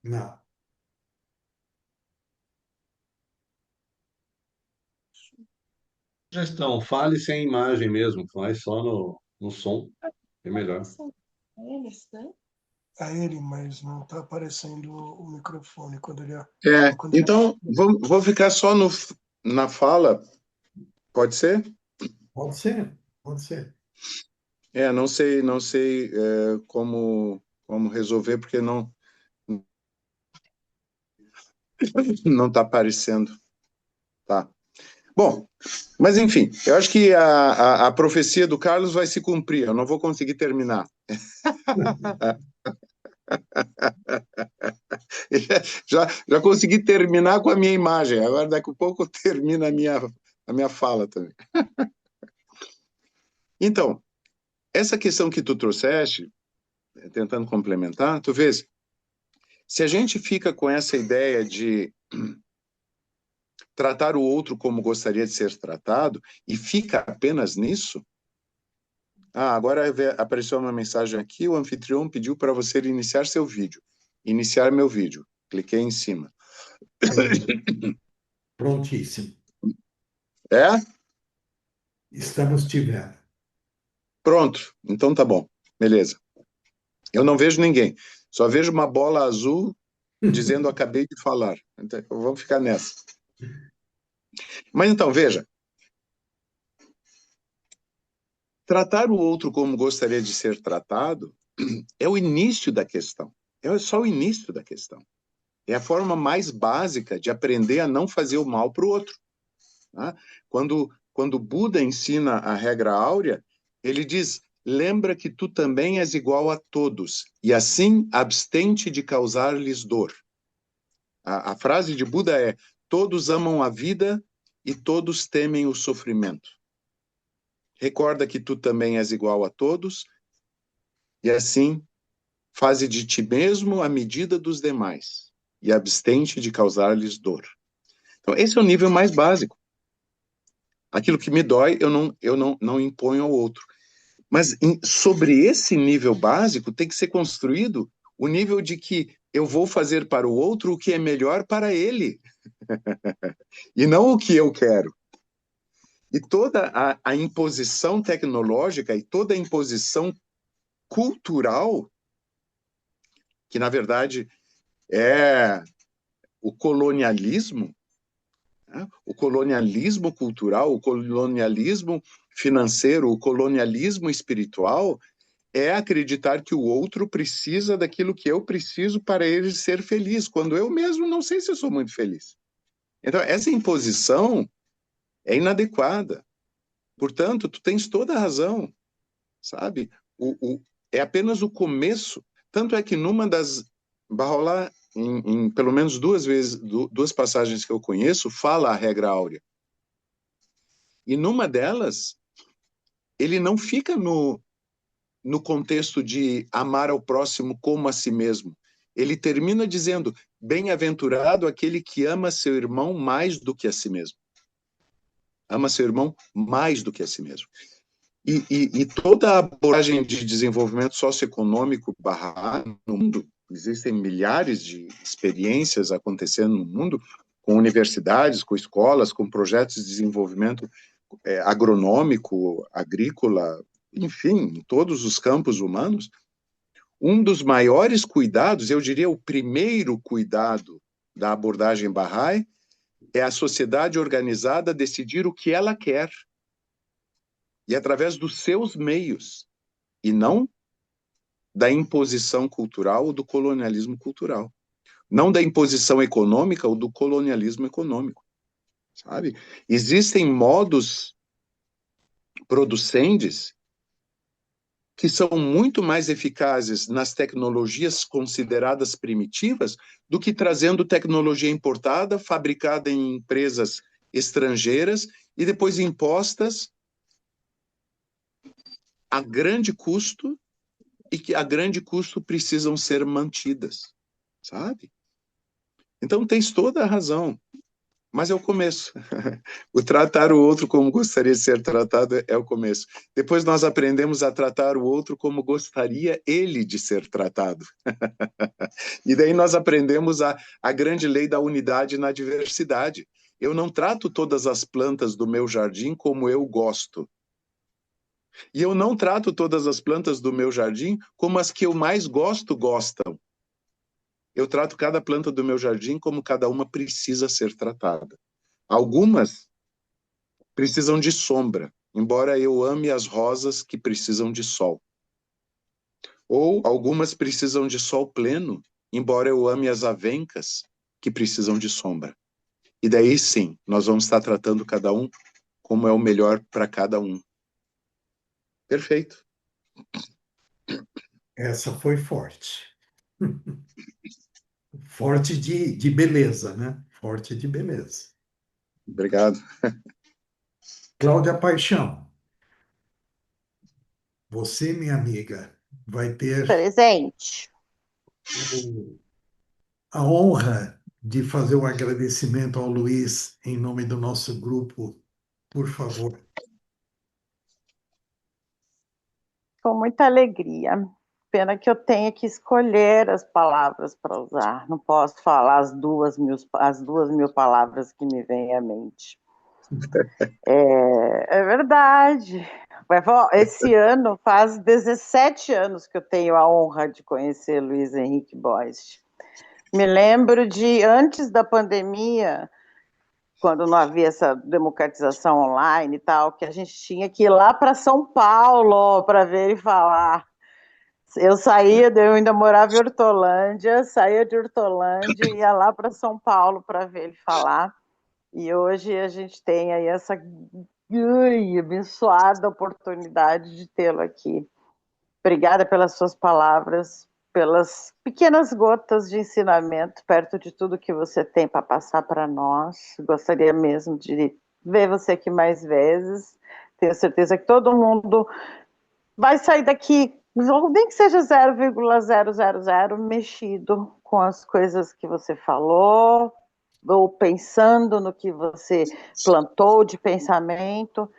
Não. Sugestão, fale sem imagem mesmo, faz só no som, é melhor. É ele, mas não está aparecendo o microfone quando ele. Quando ele... Então, vou ficar só na fala, pode ser? Pode ser, pode ser. Não sei como resolver, porque não está aparecendo. Tá. Bom, mas enfim, eu acho que a profecia do Carlos vai se cumprir, eu não vou conseguir terminar. Já consegui terminar com a minha imagem, agora daqui a pouco termina a minha fala também. Então, essa questão que tu trouxeste, tentando complementar, tu vês, se a gente fica com essa ideia de tratar o outro como gostaria de ser tratado e fica apenas nisso, agora apareceu uma mensagem aqui, o anfitrião pediu para você iniciar seu vídeo. Iniciar meu vídeo. Cliquei em cima. Prontíssimo. É? Estamos te vendo. Pronto. Então tá bom. Beleza. Eu não vejo ninguém. Só vejo uma bola azul dizendo acabei de falar. Então, vamos ficar nessa. Mas então, veja, tratar o outro como gostaria de ser tratado é o início da questão. É só o início da questão. É a forma mais básica de aprender a não fazer o mal para o outro. Tá? Quando Buda ensina a regra áurea, ele diz: lembra que tu também és igual a todos, e assim abstente de causar-lhes dor. A frase de Buda é: todos amam a vida e todos temem o sofrimento. Recorda que tu também és igual a todos, e assim faze de ti mesmo a medida dos demais, e abstente de causar-lhes dor. Então, esse é o nível mais básico. Aquilo que me dói, eu não imponho ao outro. Mas sobre esse nível básico tem que ser construído o nível de que eu vou fazer para o outro o que é melhor para ele, e não o que eu quero. E toda a imposição tecnológica e toda a imposição cultural, que na verdade é o colonialismo, né? O colonialismo cultural, o colonialismo financeiro, o colonialismo espiritual, é acreditar que o outro precisa daquilo que eu preciso para ele ser feliz, quando eu mesmo não sei se eu sou muito feliz. Então, essa imposição é inadequada. Portanto, tu tens toda a razão, sabe? É apenas o começo. Tanto é que numa das... Bahá'u'lláh, em pelo menos duas passagens que eu conheço, fala a regra áurea. E numa delas, ele não fica no contexto de amar ao próximo como a si mesmo. Ele termina dizendo: bem-aventurado aquele que ama seu irmão mais do que a si mesmo. Ama seu irmão mais do que a si mesmo. E toda a abordagem de desenvolvimento socioeconômico Bahá'í no mundo, existem milhares de experiências acontecendo no mundo, com universidades, com escolas, com projetos de desenvolvimento agronômico, agrícola, enfim, em todos os campos humanos. Um dos maiores cuidados, eu diria o primeiro cuidado da abordagem Bahá'í, é a sociedade organizada decidir o que ela quer, e através dos seus meios, e não da imposição cultural ou do colonialismo cultural. Não da imposição econômica ou do colonialismo econômico, sabe? Existem modos producentes que são muito mais eficazes nas tecnologias consideradas primitivas do que trazendo tecnologia importada, fabricada em empresas estrangeiras e depois impostas a grande custo, e que a grande custo precisam ser mantidas, sabe? Então tens toda a razão, mas é o começo. O tratar o outro como gostaria de ser tratado é o começo. Depois nós aprendemos a tratar o outro como gostaria ele de ser tratado. E daí nós aprendemos a grande lei da unidade na diversidade. Eu não trato todas as plantas do meu jardim como eu gosto. E eu não trato todas as plantas do meu jardim como as que eu mais gosto gostam. Eu trato cada planta do meu jardim como cada uma precisa ser tratada. Algumas precisam de sombra, embora eu ame as rosas que precisam de sol. Ou algumas precisam de sol pleno, embora eu ame as avencas que precisam de sombra. E daí sim, nós vamos estar tratando cada um como é o melhor para cada um. Perfeito. Essa foi forte. Forte de beleza, né? Forte de beleza. Obrigado. Cláudia Paixão, você, minha amiga, vai ter Presente. a honra de fazer o agradecimento ao Luiz em nome do nosso grupo, por favor. Com muita alegria. Pena que eu tenha que escolher as palavras para usar. Não posso falar as 2.000 palavras que me vêm à mente. É verdade. Esse ano faz 17 anos que eu tenho a honra de conhecer Luiz Henrique Boist. Me lembro de antes da pandemia, quando não havia essa democratização online e tal, que a gente tinha que ir lá para São Paulo para ver e falar. Eu saía, eu ainda morava em Hortolândia, saía de Hortolândia e ia lá para São Paulo para ver ele falar. E hoje a gente tem aí essa abençoada oportunidade de tê-lo aqui. Obrigada pelas suas palavras, pelas pequenas gotas de ensinamento perto de tudo que você tem para passar para nós. Gostaria mesmo de ver você aqui mais vezes. Tenho certeza que todo mundo vai sair daqui, nem que seja 0,000 mexido com as coisas que você falou, ou pensando no que você plantou de pensamento.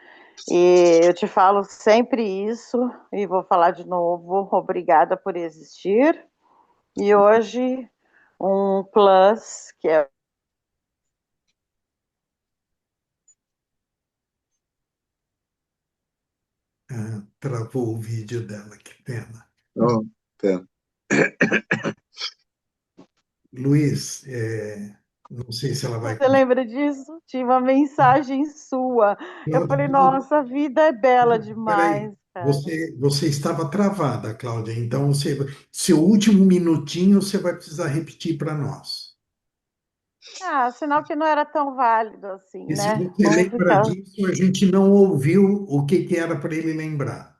E eu te falo sempre isso, e vou falar de novo, obrigada por existir. E hoje, um plus, que é Travou o vídeo dela, que pena. Oh, tá. Luiz, não sei se ela vai. você lembra disso? Tinha uma mensagem sua. Eu falei, Cláudia, nossa, a vida é bela peraí, demais, cara. você estava travada, Cláudia, então seu último minutinho você vai precisar repetir para nós. Ah, sinal que não era tão válido assim, E se né? você Vamos lembra ficar. disso, a gente não ouviu o que que era para ele lembrar.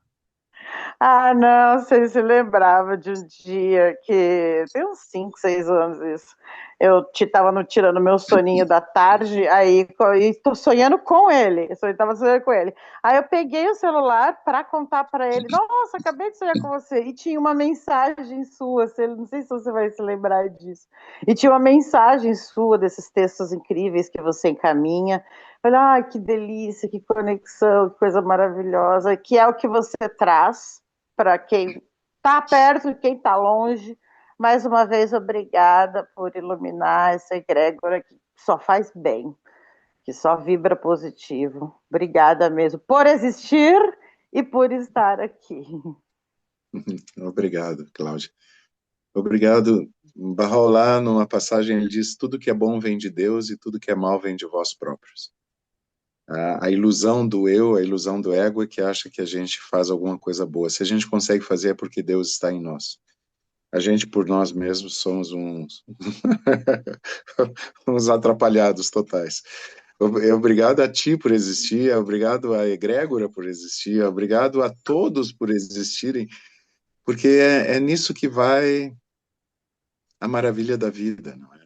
Ah, não, você se lembrava de um dia que tem uns 5, 6 anos isso. Eu estava tirando meu soninho da tarde, aí estou sonhando com ele. Eu estava sonhando com ele. Aí eu peguei o celular para contar para ele: Nossa, acabei de sonhar com você. E tinha uma mensagem sua, não sei se você vai se lembrar disso. E tinha uma mensagem sua desses textos incríveis que você encaminha. Olha, ai, que delícia, que conexão, que coisa maravilhosa, que é o que você traz para quem está perto e quem está longe. Mais uma vez, obrigada por iluminar essa egrégora que só faz bem, que só vibra positivo. Obrigada mesmo por existir e por estar aqui. Obrigado, Cláudia. Obrigado. Barraulá, numa passagem, ele diz: tudo que é bom vem de Deus e tudo que é mal vem de vós próprios. A ilusão do eu, a ilusão do ego é que acha que a gente faz alguma coisa boa. Se a gente consegue fazer é porque Deus está em nós. A gente, por nós mesmos, somos uns, uns atrapalhados totais. Obrigado a ti por existir, obrigado à egrégora por existir, obrigado a todos por existirem, porque é nisso que vai a maravilha da vida, não é?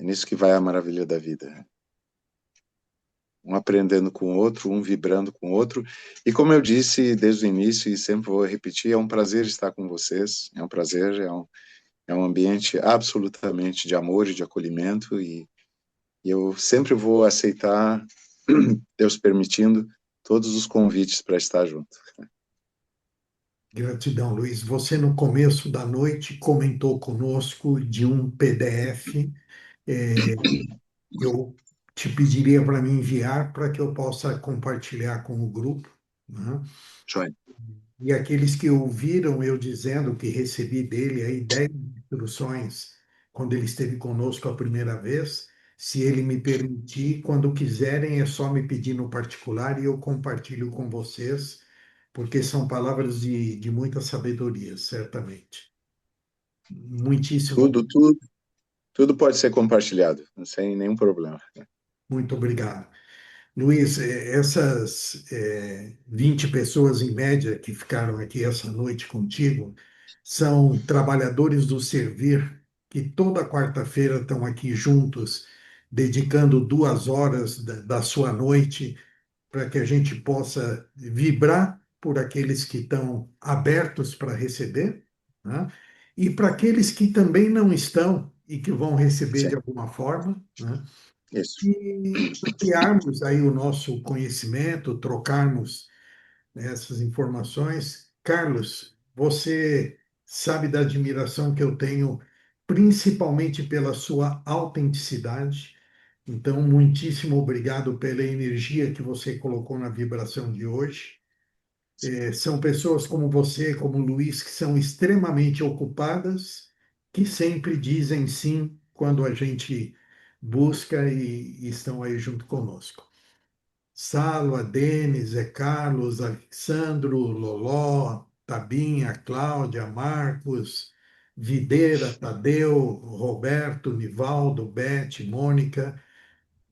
É nisso que vai a maravilha da vida. Um aprendendo com o outro, um vibrando com o outro. E como eu disse desde o início, e sempre vou repetir, é um prazer estar com vocês, é um prazer, é um ambiente absolutamente de amor e de acolhimento, e eu sempre vou aceitar, Deus permitindo, todos os convites para estar junto. Gratidão, Luiz. Você, no começo da noite, comentou conosco de um PDF. Eu te pediria para me enviar para que eu possa compartilhar com o grupo, né? Joia. E aqueles que ouviram eu dizendo que recebi dele aí 10 instruções quando ele esteve conosco a primeira vez, se ele me permitir, quando quiserem, é só me pedir no particular e eu compartilho com vocês, porque são palavras de muita sabedoria, certamente. Muitíssimo, Tudo, tudo, tudo pode ser compartilhado, sem nenhum problema. muito obrigado. Luiz, essas 20 pessoas em média que ficaram aqui essa noite contigo são trabalhadores do servir que toda quarta-feira estão aqui juntos, dedicando 2 horas da sua noite para que a gente possa vibrar por aqueles que estão abertos para receber, né? E para aqueles que também não estão e que vão receber de Sim, alguma forma, né? isso. E ampliarmos aí o nosso conhecimento, trocarmos, né, essas informações. Carlos, você sabe da admiração que eu tenho, principalmente pela sua autenticidade. Então, muitíssimo obrigado pela energia que você colocou na vibração de hoje. São pessoas como você, como o Luiz, que são extremamente ocupadas que sempre dizem sim quando a gente busca e estão aí junto conosco. Salo, a Denis, Zé Carlos, Alexandro, Loló, Tabinha, Cláudia, Marcos, Videira, Tadeu, Roberto, Nivaldo, Bete, Mônica.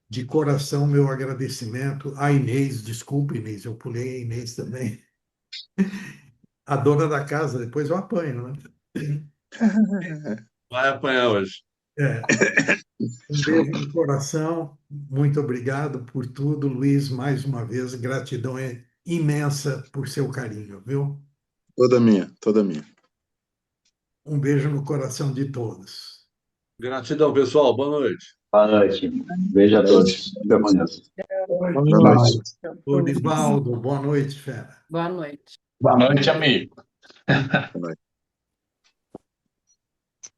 De coração, meu agradecimento. A Inês, desculpe, Inês, eu pulei a Inês também. A dona da casa, depois eu apanho, né? Vai apanhar hoje. É. Um beijo no coração. Muito obrigado por tudo, Luiz. Mais uma vez, gratidão é imensa por seu carinho, viu? Toda minha, toda minha. Um beijo no coração de todos. Gratidão, pessoal. Boa noite. Boa noite. Beijo a Boa noite. todos. Fica com Deus. Boa Boa noite. noite. Ô, Nivaldo, boa noite, fera. Boa noite. Boa noite, amigo. Boa noite.